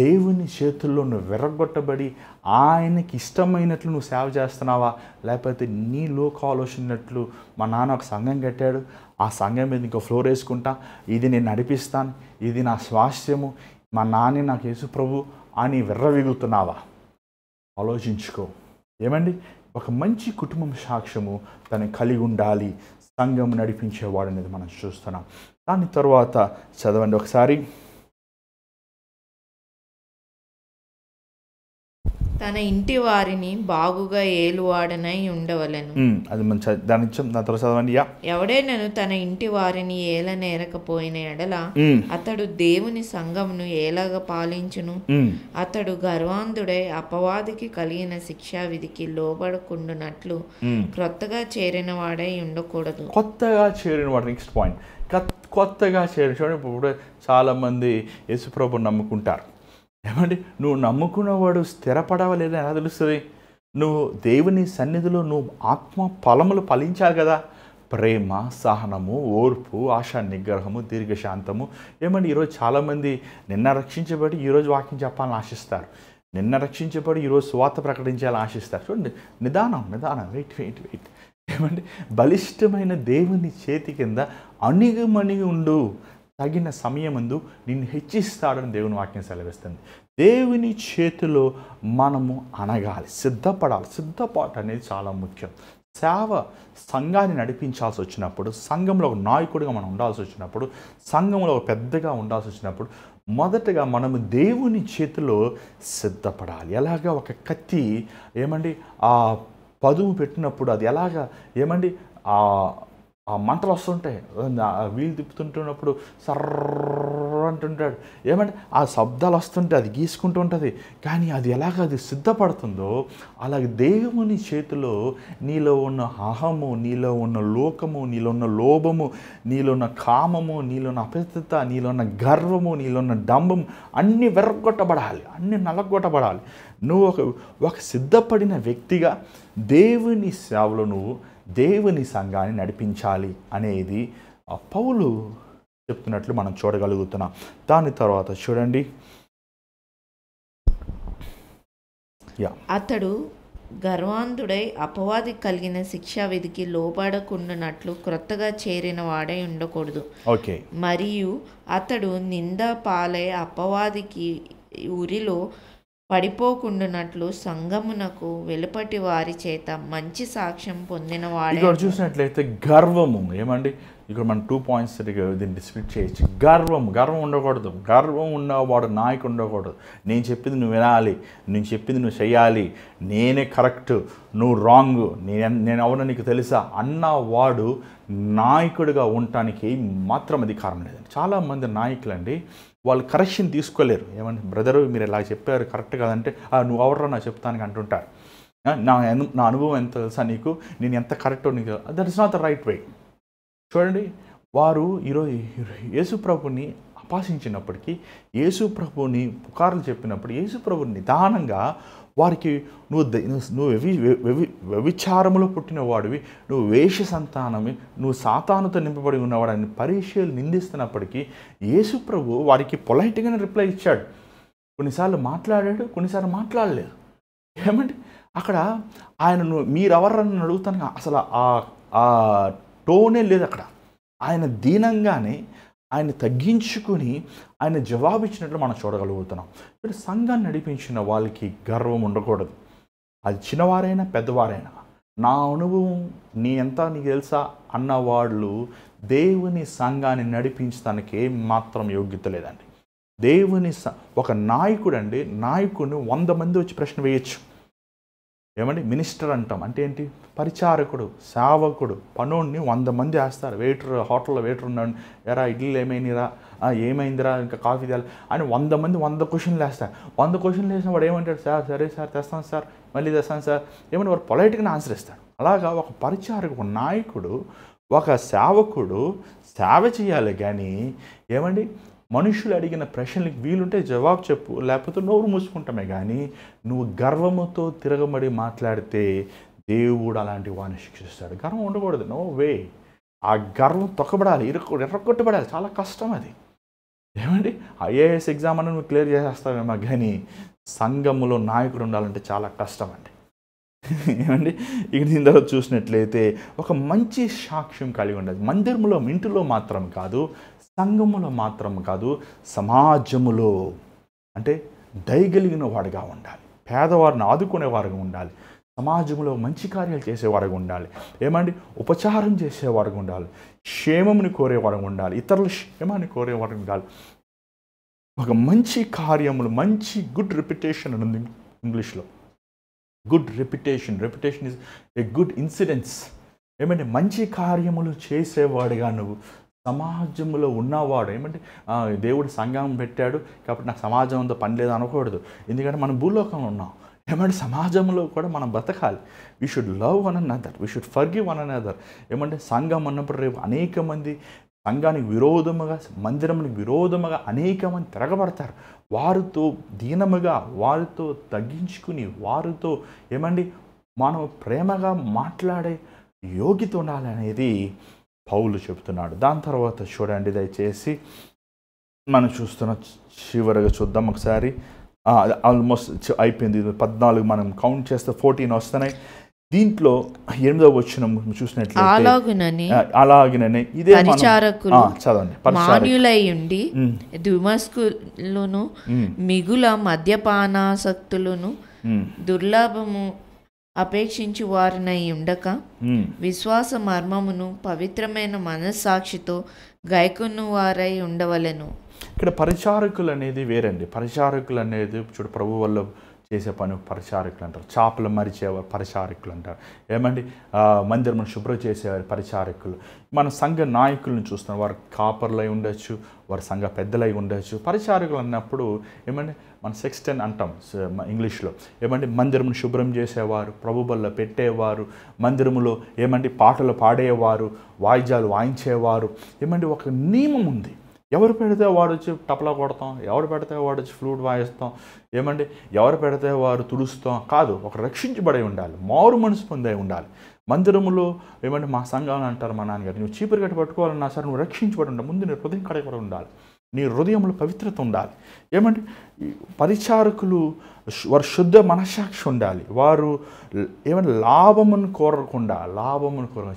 దేవుని చేతుల్లో నువ్వు విరగొట్టబడి ఆయనకి ఇష్టమైనట్లు నువ్వు సేవ చేస్తున్నావా, లేకపోతే నీ లోక ఆలోచనట్లు మా నాన్న ఒక సంఘం కట్టాడు, ఆ సంఘం మీద ఇంకో ఫ్లోర్ వేసుకుంటా, ఇది నేను నడిపిస్తాను, ఇది నా స్వాస్థ్యము, మా నాన్న నాకు యేసు ప్రభు అని విర్రవీగుతున్నావా? ఆలోచించుకో. ఏమండి, ఒక మంచి కుటుంబం సాక్ష్యము తను కలిగి ఉండాలి సంఘం నడిపించేవాడు అనేది మనం చూస్తున్నాం. దాని తర్వాత చదవండి ఒకసారి. తన ఇంటి వారిని బాగుగా ఏలువాడనై ఉండవలెను. అది మంచి దాని తర్వాత చదవండి. ఎవడైనను తన ఇంటి వారిని ఏలనేరకపోయిన ఎడల అతడు దేవుని సంఘమును ఏలాగా పాలించును? అతడు గర్వాంధుడై అపవాదికి కలిగిన శిక్షా విధికి లోబడకుండునట్లు క్రొత్తగా చేరిన వాడై ఉండకూడదు. కొత్తగా చేరిన వాడు. నెక్స్ట్ పాయింట్, కొత్తగా చేరిన చూడండి. ఇప్పుడు చాలామంది యేసుప్రభుని నమ్ముకుంటారు. ఏమండి, నువ్వు నమ్ముకున్నవాడు స్థిరపడవలేదని ఎలా తెలుస్తుంది? నువ్వు దేవుని సన్నిధిలో నువ్వు ఆత్మ ఫలములు ఫలించాలి కదా. ప్రేమ, సహనము, ఓర్పు, ఆశా నిగ్రహము, దీర్ఘశాంతము. ఏమండి, ఈరోజు చాలామంది నిన్న రక్షించబడి ఈరోజు వాక్యం చెప్పాలని ఆశిస్తారు, నిన్న రక్షించబడి ఈరోజు సువార్త ప్రకటించాలని ఆశిస్తారు. చూడండి, నిదానం వెయిట్. ఏమండి, బలిష్టమైన దేవుని చేతి కింద అణిగిమణిగి ఉండు, తగిన సమయమందు నిన్ను హెచ్చిస్తాడని దేవుని వాక్యం సెలవిస్తుంది. దేవుని చేతిలో మనము అనగాలి, సిద్ధపడాలి. సిద్ధపాటు అనేది చాలా ముఖ్యం. సేవ సంఘాన్ని నడిపించాల్సి వచ్చినప్పుడు, సంఘంలో ఒక నాయకుడిగా మనం ఉండాల్సి వచ్చినప్పుడు, సంఘంలో ఒక పెద్దగా ఉండాల్సి వచ్చినప్పుడు మొదటగా మనము దేవుని చేతిలో సిద్ధపడాలి. ఎలాగా ఒక కత్తి ఏమండి ఆ పదువు పెట్టినప్పుడు అది ఎలాగా ఏమండి ఆ మంటలు వస్తుంటాయి, వీలు తిప్పుతుంటున్నప్పుడు సర్ర అంటుంటాడు. ఏమంటే ఆ శబ్దాలు వస్తుంటే అది గీసుకుంటూ ఉంటుంది. కానీ అది ఎలాగ అది సిద్ధపడుతుందో అలాగే దేవుని చేతిలో నీలో ఉన్న అహము, నీలో ఉన్న లోకము, నీలో ఉన్న లోభము, నీలో ఉన్న కామము, నీలో ఉన్న అపవిత్రత, నీలో ఉన్న గర్వము, నీలో ఉన్న డంబము అన్నీ వెర్రగొట్టబడాలి, అన్నీ నలగొట్టబడాలి. నువ్వు ఒక సిద్ధపడిన వ్యక్తిగా దేవుని సేవలో నువ్వు దేవుని సంఘాన్ని నడిపించాలి అనేది పౌలు చెప్తున్నట్లు మనం చూడగలుగుతున్నాం. దాని తర్వాత చూడండి, అతడు గర్వాంధుడై అపవాది కలిగిన శిక్షా విధికి లోబడకుండానట్లు క్రొత్తగా చేరిన వాడై ఉండకూడదు. ఓకే. మరియు అతడు నింద పాలై అపవాదికి ఉరిలో పడిపోకుండానట్లు సంఘమునకు వెలుపటి వారి చేత మంచి సాక్ష్యం పొందిన వాడు. ఇక్కడ చూసినట్లయితే గర్వము. ఏమండి, ఇక్కడ మనం 2 పాయింట్స్ దీన్ని డిస్క్రిప్ట్ చేయొచ్చు. గర్వం ఉండకూడదు. గర్వం ఉన్నవాడు నాయకుడు ఉండకూడదు. నేను చెప్పింది నువ్వు వినాలి, నేను చెప్పింది నువ్వు చేయాలి, నేనే కరెక్ట్, నువ్వు రాంగ్, నేను ఎవరో నీకు తెలుసా అన్నవాడు నాయకుడిగా ఉండటానికి మాత్రం అధికారం లేదండి. చాలామంది నాయకులండి వాళ్ళు కరెక్షన్ తీసుకోలేరు. ఏమంటే బ్రదరు మీరు ఇలా చెప్పారు కరెక్ట్ కాదంటే నువ్వు ఎవరో నా చెప్తానికి అంటుంటారు. నా అనుభవం ఎంత తెలుసా నీకు, నేను ఎంత కరెక్టో నీకు, that is not the right way. చూడండి, వారు ఈరోజు యేసుప్రభుని అపాసించినప్పటికీ, యేసుప్రభుని పుకార్లు చెప్పినప్పుడు యేసుప్రభుని నిదానంగా వారికి నువ్వు వ్యభిచారములో పుట్టిన వాడివి, నువ్వు వేష సంతానమి, నువ్వు సాతానుతో నింపబడి ఉన్నవాడని పరీక్షలు నిందిస్తున్నప్పటికీ యేసుప్రభు వారికి పొలైట్గానే రిప్లై ఇచ్చాడు. కొన్నిసార్లు మాట్లాడాడు, కొన్నిసార్లు మాట్లాడలేదు. ఏమంటే అక్కడ ఆయన మీరెవరని అడుగుతాను అసలు ఆ టోనే లేదు అక్కడ. ఆయన దీనంగానే ఆయన తగ్గించుకుని ఆయన జవాబు ఇచ్చినట్లు మనం చూడగలుగుతున్నాం. ఇప్పుడు సంఘాన్ని నడిపించిన వాళ్ళకి గర్వం ఉండకూడదు. అది చిన్నవారైనా పెద్దవారైనా. నా అనుభవం నీ ఎంత నీకు తెలుసా అన్నవాళ్ళు దేవుని సంఘాన్ని నడిపించడానికి ఏమాత్రం యోగ్యత లేదండి. దేవుని ఒక నాయకుడు అండి, నాయకుడిని 100 మంది వచ్చి ప్రశ్న వేయచ్చు. ఏమండి, మినిస్టర్ అంటాం అంటే ఏంటి? పరిచారకుడు, సేవకుడు, పనోడిని 100 మంది వేస్తారు. వెయిటర్, హోటల్లో వెయిటర్ ఉన్నాడు, ఎరా ఇడ్లీలు ఏమైందిరా, ఏమైందిరా, ఇంకా కాఫీ తేయాలి అని 100 మంది 100 క్వశ్చన్లు వేస్తారు. 100 క్వశ్చన్లు వేసిన వాడు ఏమంటాడు? సార్ సరే సార్ తెస్తాను సార్, మళ్ళీ తెస్తాను సార్, ఏమంటే వాడు పొలైట్గానే ఆన్సర్ ఇస్తాడు. అలాగా ఒక పరిచారకుడు, ఒక నాయకుడు, ఒక సేవకుడు సేవ చేయాలి. కానీ ఏమండి మనుషులు అడిగిన ప్రశ్నలకు వీలుంటే జవాబు చెప్పు, లేకపోతే నోరు మూసుకుంటామే. కానీ నువ్వు గర్వముతో తిరగబడి మాట్లాడితే దేవుడు అలాంటి వాడిని శిక్షిస్తాడు. గర్వం ఉండకూడదు, నో వే. ఆ గర్వం తొక్కబడాలి, ఎర్రగొట్టబడాలి. చాలా కష్టం అది. ఏమండి ఐఏఎస్ ఎగ్జామ్ అని నువ్వు క్లియర్ చేసేస్తావేమో, కానీ సంఘములో నాయకుడు ఉండాలంటే చాలా కష్టం అండి. ఏమండి ఇక దీని తర్వాత చూసినట్లయితే ఒక మంచి సాక్ష్యం కలిగి ఉండాలి. మందిరంలో ఇంటిలో మాత్రం కాదు, సంఘములో మాత్రం కాదు, సమాజములో అంటే దయగలిగిన వాడుగా ఉండాలి, పేదవారిని ఆదుకునేవారుగా ఉండాలి, సమాజంలో మంచి కార్యాలు చేసేవారుగా ఉండాలి, ఏమండి ఉపచారం చేసేవారుగా ఉండాలి, క్షేమముని కోరేవారుగా ఉండాలి, ఇతరుల క్షేమాన్ని కోరేవారుగా ఉండాలి. ఒక మంచి కార్యములు, మంచి గుడ్ రెప్యుటేషన్ అని ఉంది ఇంగ్లీష్లో. Good reputation is a good incidence. ఏమంటే మంచి కార్యములు చేసేవాడుగా నువ్వు సమాజంలో ఉన్నవాడు. ఏమంటే దేవుడు సంఘం పెట్టాడు కాబట్టి నాకు సమాజంతో పని లేదు అనకూడదు, ఎందుకంటే మనం భూలోకంలో ఉన్నాం. ఏమంటే సమాజంలో కూడా మనం బతకాలి. We should love one another, we should forgive one another. ఏమంటే సంఘం అన్నప్పుడు రేపు అనేక మంది సంఘానికి విరోధముగా, మందిరానికి విరోధముగా అనేక మంది తిరగబడతారు. వారితో దీనముగా, వారితో తగ్గించుకుని, వారితో ఏమండి మనం ప్రేమగా మాట్లాడే యోగ్యత ఉండాలి అనేది పౌలు చెబుతున్నాడు. దాని తర్వాత చూడండి దయచేసి మనం చూస్తున్న చివరిగా చూద్దాం ఒకసారి. ఆల్మోస్ట్ అయిపోయింది 14, మనం కౌంట్ చేస్తే 14 వస్తున్నాయి. దీంట్లో 8వ వచనం చూసినట్లయితే అలాగనే ఇదే చదవండి. మాన్యులై ఉండి దుమస్కులను మిగుల మద్యపానాసక్తులను దుర్లాభము అపేక్షించి వారినై ఉండక విశ్వాస మర్మమును పవిత్రమైన మనస్సాక్షితో గైకొను వారై ఉండవలెను. ఇక్కడ పరిచారకులు అనేది వేరండి. పరిచారకులు అనేది చూడు ప్రభు వల్ల చేసే పని పరిచారకులు అంటారు. చేపలు మరిచేవారు పరిచారకులు అంటారు. ఏమండి మందిరం శుభ్రం చేసేవారు పరిచారకులు. మన సంఘ నాయకులను చూస్తున్నాం, వారు కాపర్లై ఉండొచ్చు, వారి సంఘ పెద్దలై ఉండొచ్చు. పరిచారకులు అన్నప్పుడు ఏమండి మన సెక్స్టన్ అంటాం ఇంగ్లీష్లో. ఏమండి మందిరం శుభ్రం చేసేవారు, ప్రభు బల్ల పెట్టేవారు, మందిరములో ఏమండి పాటలు పాడేవారు, వాయిద్యాలు వాయించేవారు. ఏమండి ఒక నియమం ఉంది. ఎవరు పెడితే వాడు వచ్చి టపలా కొడతాం, ఎవరు పెడితే వాడు వచ్చి ఫ్లూట్ వాయిస్తాం, ఏమండి ఎవరు పెడితే వారు తుడుస్తాం కాదు. ఒక రక్షించబడి ఉండాలి, మారు మనసు పొందే ఉండాలి. మందిరములో ఏమంటే మా సంఘాలు అంటారు మా నాన్నగారు, నువ్వు చీపురు కట్టి పట్టుకోవాలన్నా సరే నువ్వు రక్షించబడి ఉండాలి. ముందు నీ హృదయం కడగబడి ఉండాలి, నీ హృదయంలో పవిత్రత ఉండాలి. ఏమంటే పరిచారకులు వారు శుద్ధ మనస్సాక్షి ఉండాలి. వారు ఏమంటే లాభమును కోరకుండా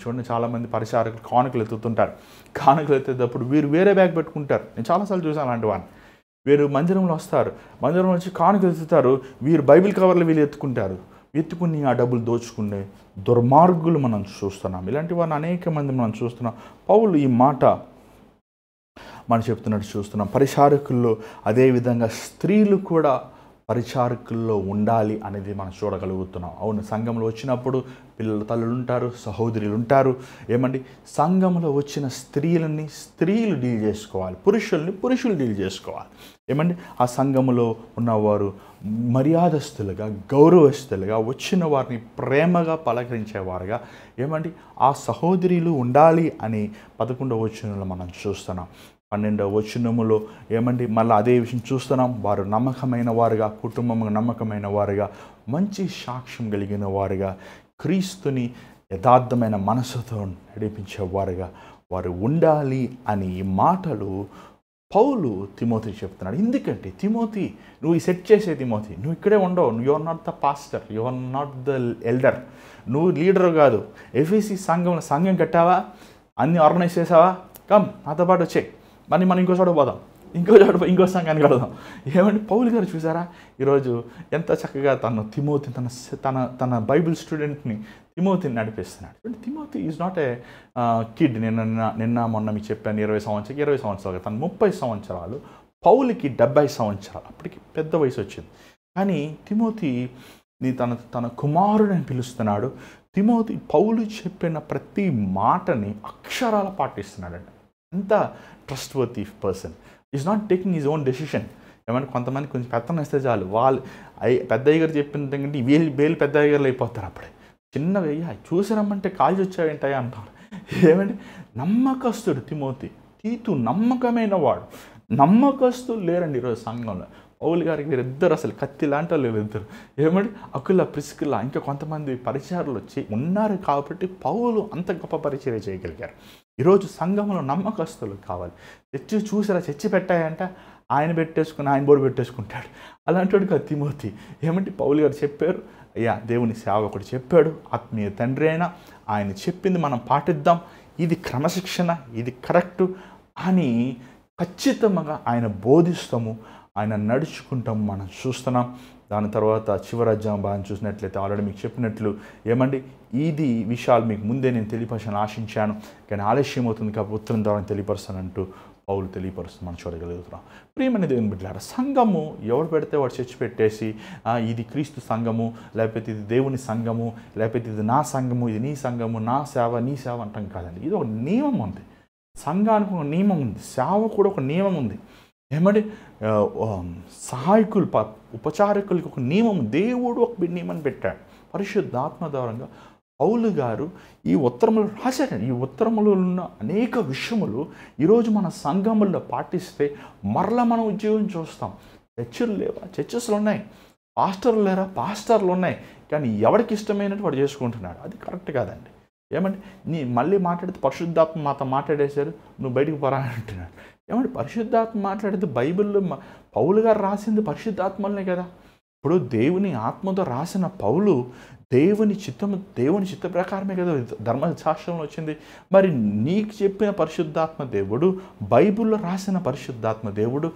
చూడండి, చాలామంది పరిచారకులు కానుకలు ఎత్తుతుంటారు. కానుకలు ఎత్తేటప్పుడు వీరు వేరే బ్యాగ్ పెట్టుకుంటారు. నేను చాలాసార్లు చూసాను అలాంటి వాడిని. వీరు మందిరంలో వస్తారు, మందిరంలో వచ్చి కానుకలు ఎత్తుతారు, వీరు బైబిల్ కవర్లు వీళ్ళు ఎత్తుకుంటారు. ఎత్తుకుని ఆ డబ్బులు దోచుకునే దుర్మార్గులు మనం చూస్తున్నాం. ఇలాంటి వారిని అనేక మంది మనం చూస్తున్నాం. పౌలు ఈ మాట మనం చెప్తున్నట్టు చూస్తున్నాం. పరిచారకుల్లో అదేవిధంగా స్త్రీలు కూడా పరిచారకుల్లో ఉండాలి అనేది మనం చూడగలుగుతున్నాం. అవును, సంఘంలో వచ్చినప్పుడు పిల్లల తల్లులు ఉంటారు, సహోదరులు ఉంటారు. ఏమండి సంఘంలో వచ్చిన స్త్రీలని స్త్రీలు డీల్ చేసుకోవాలి, పురుషుల్ని పురుషులు డీల్ చేసుకోవాలి. ఏమండి ఆ సంఘములో ఉన్నవారు మర్యాదస్తులుగా, గౌరవస్తులుగా, వచ్చిన వారిని ప్రేమగా పలకరించేవారుగా ఏమండి ఆ సహోదరులు ఉండాలి అని 11వ వచనంలో మనం చూస్తున్నాం. 12వ వచనములో ఏమండి మళ్ళీ అదే విషయం చూస్తున్నాం. వారు నమ్మకమైన వారుగా, కుటుంబం నమ్మకమైన వారుగా, మంచి సాక్ష్యం కలిగిన వారుగా, క్రీస్తుని యథార్థమైన మనసుతో నడిపించేవారుగా వారు ఉండాలి అని ఈ మాటలు పౌలు తిమోతికి చెప్తున్నాడు. ఎందుకంటే తిమోతి, నువ్వు ఈ సెట్ చేసే తిమోతి, నువ్వు ఇక్కడే ఉండవు. You are not the pastor, you are not the elder, నువ్వు లీడర్ కాదు. ఎఫ్ఎసి సంఘం కట్టావా, అన్ని ఆర్గనైజ్ చేసావా, కమ్ నాతో పాటు వచ్చే, మరి మనం ఇంకో చోట పోదాం, ఇంకో సంఘాన్ని కడదాం. ఏమంటే పౌలు గారు చూసారా ఈరోజు ఎంత చక్కగా తిమోతి తన బైబిల్ స్టూడెంట్ని తిమోతిని నడిపిస్తున్నాడు. Timothy is not a kid. నిన్న మొన్న మీకు చెప్పాను 20 సంవత్సరాలు, తను 30 సంవత్సరాలు, పౌలుకి 70 సంవత్సరాలు, అప్పటికి పెద్ద వయసు వచ్చింది. కానీ తిమోతిని తన కుమారుడని పిలుస్తున్నాడు. తిమోతి పౌలు చెప్పిన ప్రతి మాటని అక్షరాల పాటిస్తున్నాడండి. ఎంత trust worthy person. Is not taking his own decision. ఏమంటే కొంతమంది కొంచెం పెత్తనం ఇస్తే చాలు, వాళ్ళు పెద్దయ్య గారు చెప్పిన కంటే వేలు పెద్దయ్య గారు అయిపోతారు. అప్పుడే చిన్నవి చూసి రమ్మంటే కాల్చి వచ్చావేంటాయా అంటారు. ఏమంటే నమ్మకస్తుడు తిమోతి. తీతు నమ్మకమైన వాడు. నమ్మకస్తులు లేరండి ఈరోజు సంఘంలో. పౌలు గారికి వీరిద్దరు అసలు కత్తి లాంటి వాళ్ళు వీరిద్దరు. ఏమంటే అకుల ప్రిస్కిల్లా ఇంకా కొంతమంది పరిచయాలు వచ్చి ఉన్నారు కాబట్టి పౌలు అంత గొప్ప పరిచర్య చేయగలిగారు. ఈరోజు సంఘంలో నమ్మకస్తులు కావాలి. చర్చి చూసారా, చర్చి పెట్టాయంట ఆయన పెట్టేసుకుని ఆయన బోర్డు పెట్టేసుకుంటాడు. అలాంటి వాడికి తిమోతి ఏమంటే పౌలు గారు చెప్పారు, అయ్యా దేవుని సేవకుడు చెప్పాడు, ఆత్మీయ తండ్రి అయినా ఆయన చెప్పింది మనం పాటిద్దాం, ఇది క్రమశిక్షణ, ఇది కరెక్టు అని ఖచ్చితంగా ఆయన బోధిస్తాము, ఆయన నడుచుకుంటాము. మనం చూస్తున్నాం. దాని తర్వాత చివరి అధ్యాయం బాగా చూసినట్లయితే ఆల్రెడీ మీకు చెప్పినట్లు ఏమండి ఇది విషయాలు మీకు ముందే నేను తెలియపరచాలని ఆశించాను, కానీ ఆలస్యం అవుతుంది కాబట్టి ఉత్తరం ద్వారా తెలియపరుస్తానంటూ పౌలు తెలియపరుస్తుంది మనం చూడగలుగుతున్నాం. ప్రియమైన దేవుని బిడ్డలారా, సంఘము ఎవరు పెడితే వాడు చర్చి పెట్టేసి ఇది క్రీస్తు సంఘము, లేకపోతే ఇది దేవుని సంఘము, లేకపోతే ఇది నా సంఘము, ఇది నీ సంఘము, నా సేవ నీ సేవ అంటాం కాదండి. ఇది ఒక నియమం ఉంది. సంఘానికి ఒక నియమం ఉంది, సేవ కూడా ఒక నియమం ఉంది. ఏమంటే సహాయకులు ఉపచారకులకి ఒక నియమం, దేవుడు ఒక నియమం పెట్టాడు. పరిశుద్ధాత్మ ద్వారంగా పౌలు గారు ఈ ఉత్తరములు రాశాడు. ఈ ఉత్తరములో ఉన్న అనేక విషయములు ఈరోజు మన సంఘముల్లో పాటిస్తే మరలా మనం ఉద్యోగం చూస్తాం. చర్చలు లేవా, చర్చస్లు ఉన్నాయి. పాస్టర్లు లేరా, పాస్టర్లు ఉన్నాయి. కానీ ఎవరికి ఇష్టమైనట్టు వాడు చేసుకుంటున్నాడు. అది కరెక్ట్ కాదండి. ఏమంటే నీ మళ్ళీ మాట్లాడితే పరిశుద్ధాత్మ మాతో మాట్లాడేశారు, నువ్వు బయటికి పోరా అంటున్నాడు. ఏమంటే పరిశుద్ధాత్మ మాట్లాడితే బైబిల్లో పౌలు గారు రాసింది పరిశుద్ధాత్మలనే కదా. ఇప్పుడు దేవుని ఆత్మతో రాసిన పౌలు దేవుని చిత్త ప్రకారమే కదా ధర్మశాస్త్రంలో వచ్చింది. మరి నీకు చెప్పిన పరిశుద్ధాత్మ దేవుడు, బైబిల్లో రాసిన పరిశుద్ధాత్మ దేవుడు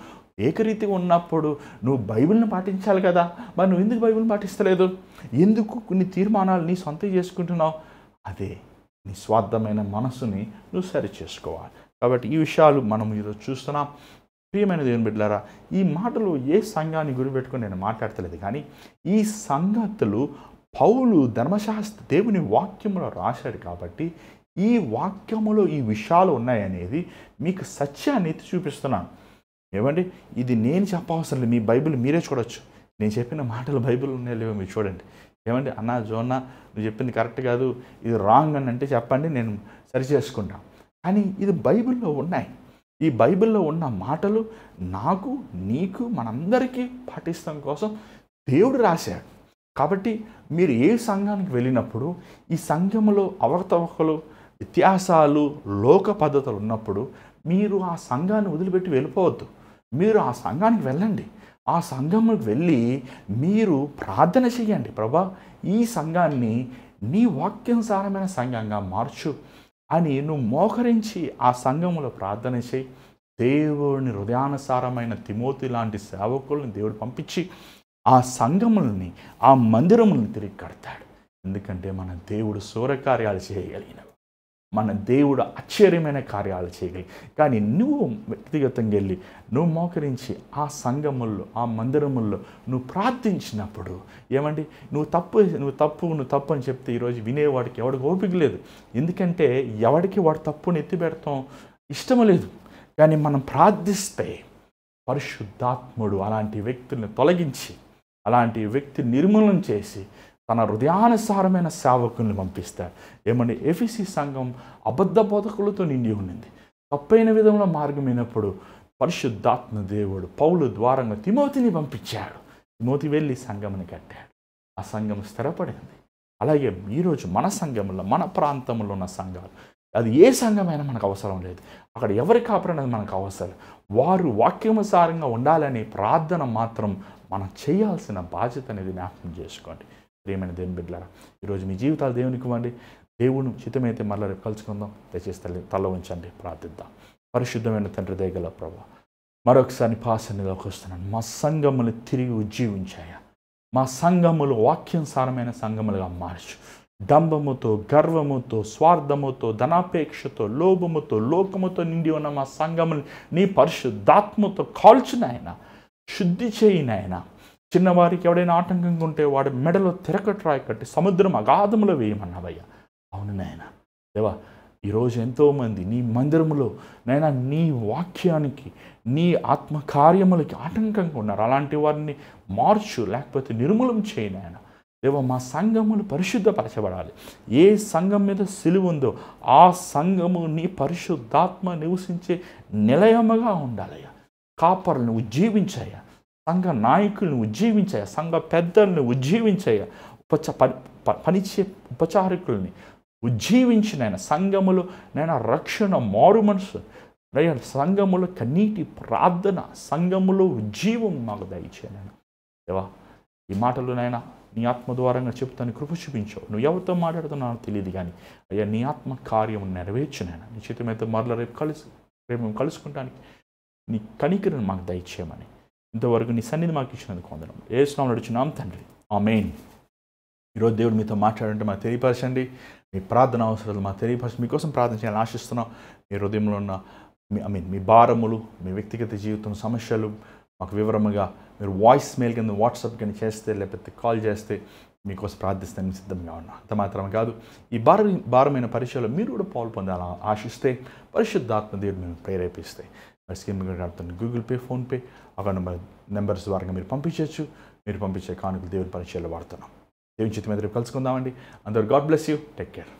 ఏకరీతిగా ఉన్నప్పుడు నువ్వు బైబిల్ని పాటించాలి కదా. మరి నువ్వు ఎందుకు బైబిల్ని పాటిస్తలేదు? ఎందుకు కొన్ని తీర్మానాలు నీ సొంతం చేసుకుంటున్నావు? అదే నీ స్వార్థమైన మనసుని నువ్వు సరి చేసుకోవాలి. కాబట్టి ఈ విషయాలు మనం ఈరోజు చూస్తున్నాం. ప్రియమైన దేవుని బిడ్డలారా, ఈ మాటలు ఏ సంఘాన్ని గురిపెట్టుకుని నేను మాట్లాడతలేదు, కానీ ఈ సంగతులు పౌలు ధర్మశాస్త్ర దేవుని వాక్యములో రాశాడు కాబట్టి ఈ వాక్యములో ఈ విషయాలు ఉన్నాయనేది మీకు సత్యాన్ని ఎత్తి చూపిస్తున్నాను. ఏమండి ఇది నేను చెప్పవసరం లేదు, మీ బైబిల్ మీరే చూడొచ్చు. నేను చెప్పిన మాటలు బైబిల్ ఉన్నాయో లేవో మీరు చూడండి. ఏమండి అన్నా జోన్నా నువ్వు చెప్పింది కరెక్ట్ కాదు, ఇది రాంగ్ అని అంటే చెప్పండి, నేను సరి చేసుకుంటాను. కానీ ఇది బైబిల్లో ఉన్నాయి. ఈ బైబిల్లో ఉన్న మాటలు నాకు నీకు మనందరికీ పాటిస్తాం కోసం దేవుడు రాశాడు. కాబట్టి మీరు ఏ సంఘానికి వెళ్ళినప్పుడు ఈ సంఘములో అవకతవకలు, వ్యత్యాసాలు, లోక పద్ధతులు ఉన్నప్పుడు మీరు ఆ సంఘాన్ని వదిలిపెట్టి వెళ్ళిపోవద్దు. మీరు ఆ సంఘానికి వెళ్ళండి. ఆ సంఘంకి వెళ్ళి మీరు ప్రార్థన చేయండి, ప్రభా ఈ సంఘాన్ని నీ వాక్యానుసారమైన సంఘంగా మార్చు అని నువ్వు మోకరించి ఆ సంఘములో ప్రార్థన చేయి. దేవుని హృదయానుసారమైన తిమోతి లాంటి సేవకులను దేవుడు పంపించి ఆ సంఘములని, ఆ మందిరములను తిరిగి కడతాడు. ఎందుకంటే మన దేవుడు సూరకార్యాలు చేయగలిగినవి, మన దేవుడు ఆశ్చర్యమైన కార్యాలు చేయగలిగి. కానీ నువ్వు వ్యక్తిగతంగా వెళ్ళి నువ్వు మోకరించి ఆ సంఘముల్లో, ఆ మందిరముల్లో నువ్వు ప్రార్థించినప్పుడు ఏమండి నువ్వు తప్పు అని చెప్తే ఈరోజు వినేవాడికి ఎవడికి ఓపిక లేదు. ఎందుకంటే ఎవడికి వాడు తప్పుని ఎత్తి పెడతాం ఇష్టం లేదు. కానీ మనం ప్రార్థిస్తే పరిశుద్ధాత్ముడు అలాంటి వ్యక్తుల్ని తొలగించి, అలాంటి వ్యక్తి నిర్మూలన చేసి తన హృదయానుసారమైన సేవకుల్ని పంపిస్తాడు. ఏమంటే ఎఫెసీ సంఘం అబద్ధ బోధకులతో నిండి ఉన్నింది. తప్పైన విధంలో మార్గమైనప్పుడు పరిశుద్ధాత్మ దేవుడు పౌలు ద్వారంగా తిమోతిని పంపించాడు. తిమోతి వెళ్ళి సంఘముని కట్టాడు. ఆ సంఘం స్థిరపడింది. అలాగే ఈరోజు మన సంఘంలో, మన ప్రాంతంలో ఉన్న సంఘాలు, అది ఏ సంఘమైనా మనకు అవసరం లేదు. అక్కడ ఎవరి కాపురనేది మనకు అవసరం. వారు వాక్యానుసారంగా ఉండాలని ప్రార్థన మాత్రం మనం చేయాల్సిన బాధ్యత అనేది జ్ఞాపకం చేసుకోండి. ప్రియమైన దేవుని బిడ్డలారా, ఈరోజు మీ జీవితాలు దేవునికి ఇవ్వండి. దేవుని చిత్తమైతే మళ్ళీ రేపు కలుసుకుందాం. దయచేసి తల ఉంచండి, ప్రార్థిద్దాం. పరిశుద్ధమైన తండ్రి దయగల ప్రభువా, మరొకసారి పాసన్నిలోకి వస్తున్నాను. మా సంఘములు తిరిగి ఉజ్జీవించాయా. మా సంఘములు వాక్యానుసారమైన సంఘములుగా మార్చు. డంబముతో, గర్వముతో, స్వార్థముతో, ధనాపేక్షతో, లోభముతో, లోకముతో నిండి ఉన్న మా సంఘములు నీ పరిశుద్ధాత్మతో కాల్చునాయన, శుద్ధి చేయినాయన. చిన్నవారికి ఎవడైనా ఆటంకంగా ఉంటే వాడి మెడలో తిరకట్రాయి కట్టి సముద్రం అగాధములో వేయమన్నావయ్యా. అవును నాయన దేవా, ఈరోజు ఎంతోమంది నీ మందిరములో నైనా నీ వాక్యానికి, నీ ఆత్మకార్యములకి ఆటంకంగా ఉన్నారు. అలాంటి వారిని మార్చు, లేకపోతే నిర్మూలన చేయి నాయన. దేవా, మా సంఘములు పరిశుద్ధపరచబడాలి. ఏ సంఘం మీద సిలువ ఉందో ఆ సంఘము నీ పరిశుద్ధాత్మ నివసించే నిలయముగా ఉండాలయ్యా. కాపరులను ఉజ్జీవించాయా, సంఘ నాయకులను ఉజ్జీవించాయా, సంఘ పెద్దలను ఉజ్జీవించాయా, పనిచే ఉపచారకుల్ని ఉజ్జీవించిన ఆయన సంఘములో నేను రక్షణ మారు మనసు అయ్యా సంఘములో కన్నీటి ప్రార్థన సంఘములో ఉజ్జీవం మాకు దయచేయను దేవా ఈ మాటలు నాయన నీ ఆత్మ ద్వారంగా చెప్తాను కృప చూపించావు నువ్వు ఎవరితో మాట్లాడుతున్నావు తెలియదు కానీ అయ్యా నీ ఆత్మ కార్యం నెరవేర్చునైనా నీ చేతమైతే మరల రేపు మేము కలుసుకుంటానికి నీ కనికరిని మాకు దయచేయమని ఇంతవరకు నీ సన్నిధి మాకు ఇచ్చినందుకు వందనం యేసునామములో నడుచున్నాం తండ్రి ఆమేన్. ఈరోజు దేవుడు మీతో మాట్లాడంటే మాకు తెలియపరచండి మీ ప్రార్థన అవసరాలు మాకు తెలియపరచండి మీకోసం ప్రార్థన చేయాలని ఆశిస్తున్నాం. మీ హృదయంలో ఉన్న మీ భారములు మీ వ్యక్తిగత జీవితం సమస్యలు మాకు వివరముగా మీరు వాయిస్ మెయిల్ కింద వాట్సాప్ కింద చేస్తే లేకపోతే కాల్ చేస్తే మీకోసం ప్రార్థిస్తాను సిద్ధంగా ఉన్నా. అంత మాత్రమే కాదు ఈ భారమైన పరిచయంలో మీరు కూడా పాలు పొందాలని ఆశిస్తే పరిశుద్ధాత్మ దేవుడు మేము ప్రేరేపిస్తే మరి స్కీమ్ గూగుల్ పే ఫోన్పే అక్కడ నెంబర్స్ ద్వారా మీరు పంపించవచ్చు. మీరు పంపించే కానుకలు దేవుని పరిచయాలు వాడుతున్నాం. దేవుని చిత్తం మీద రేపు కలుసుకుందామండి. అందరూ God bless you. Take care.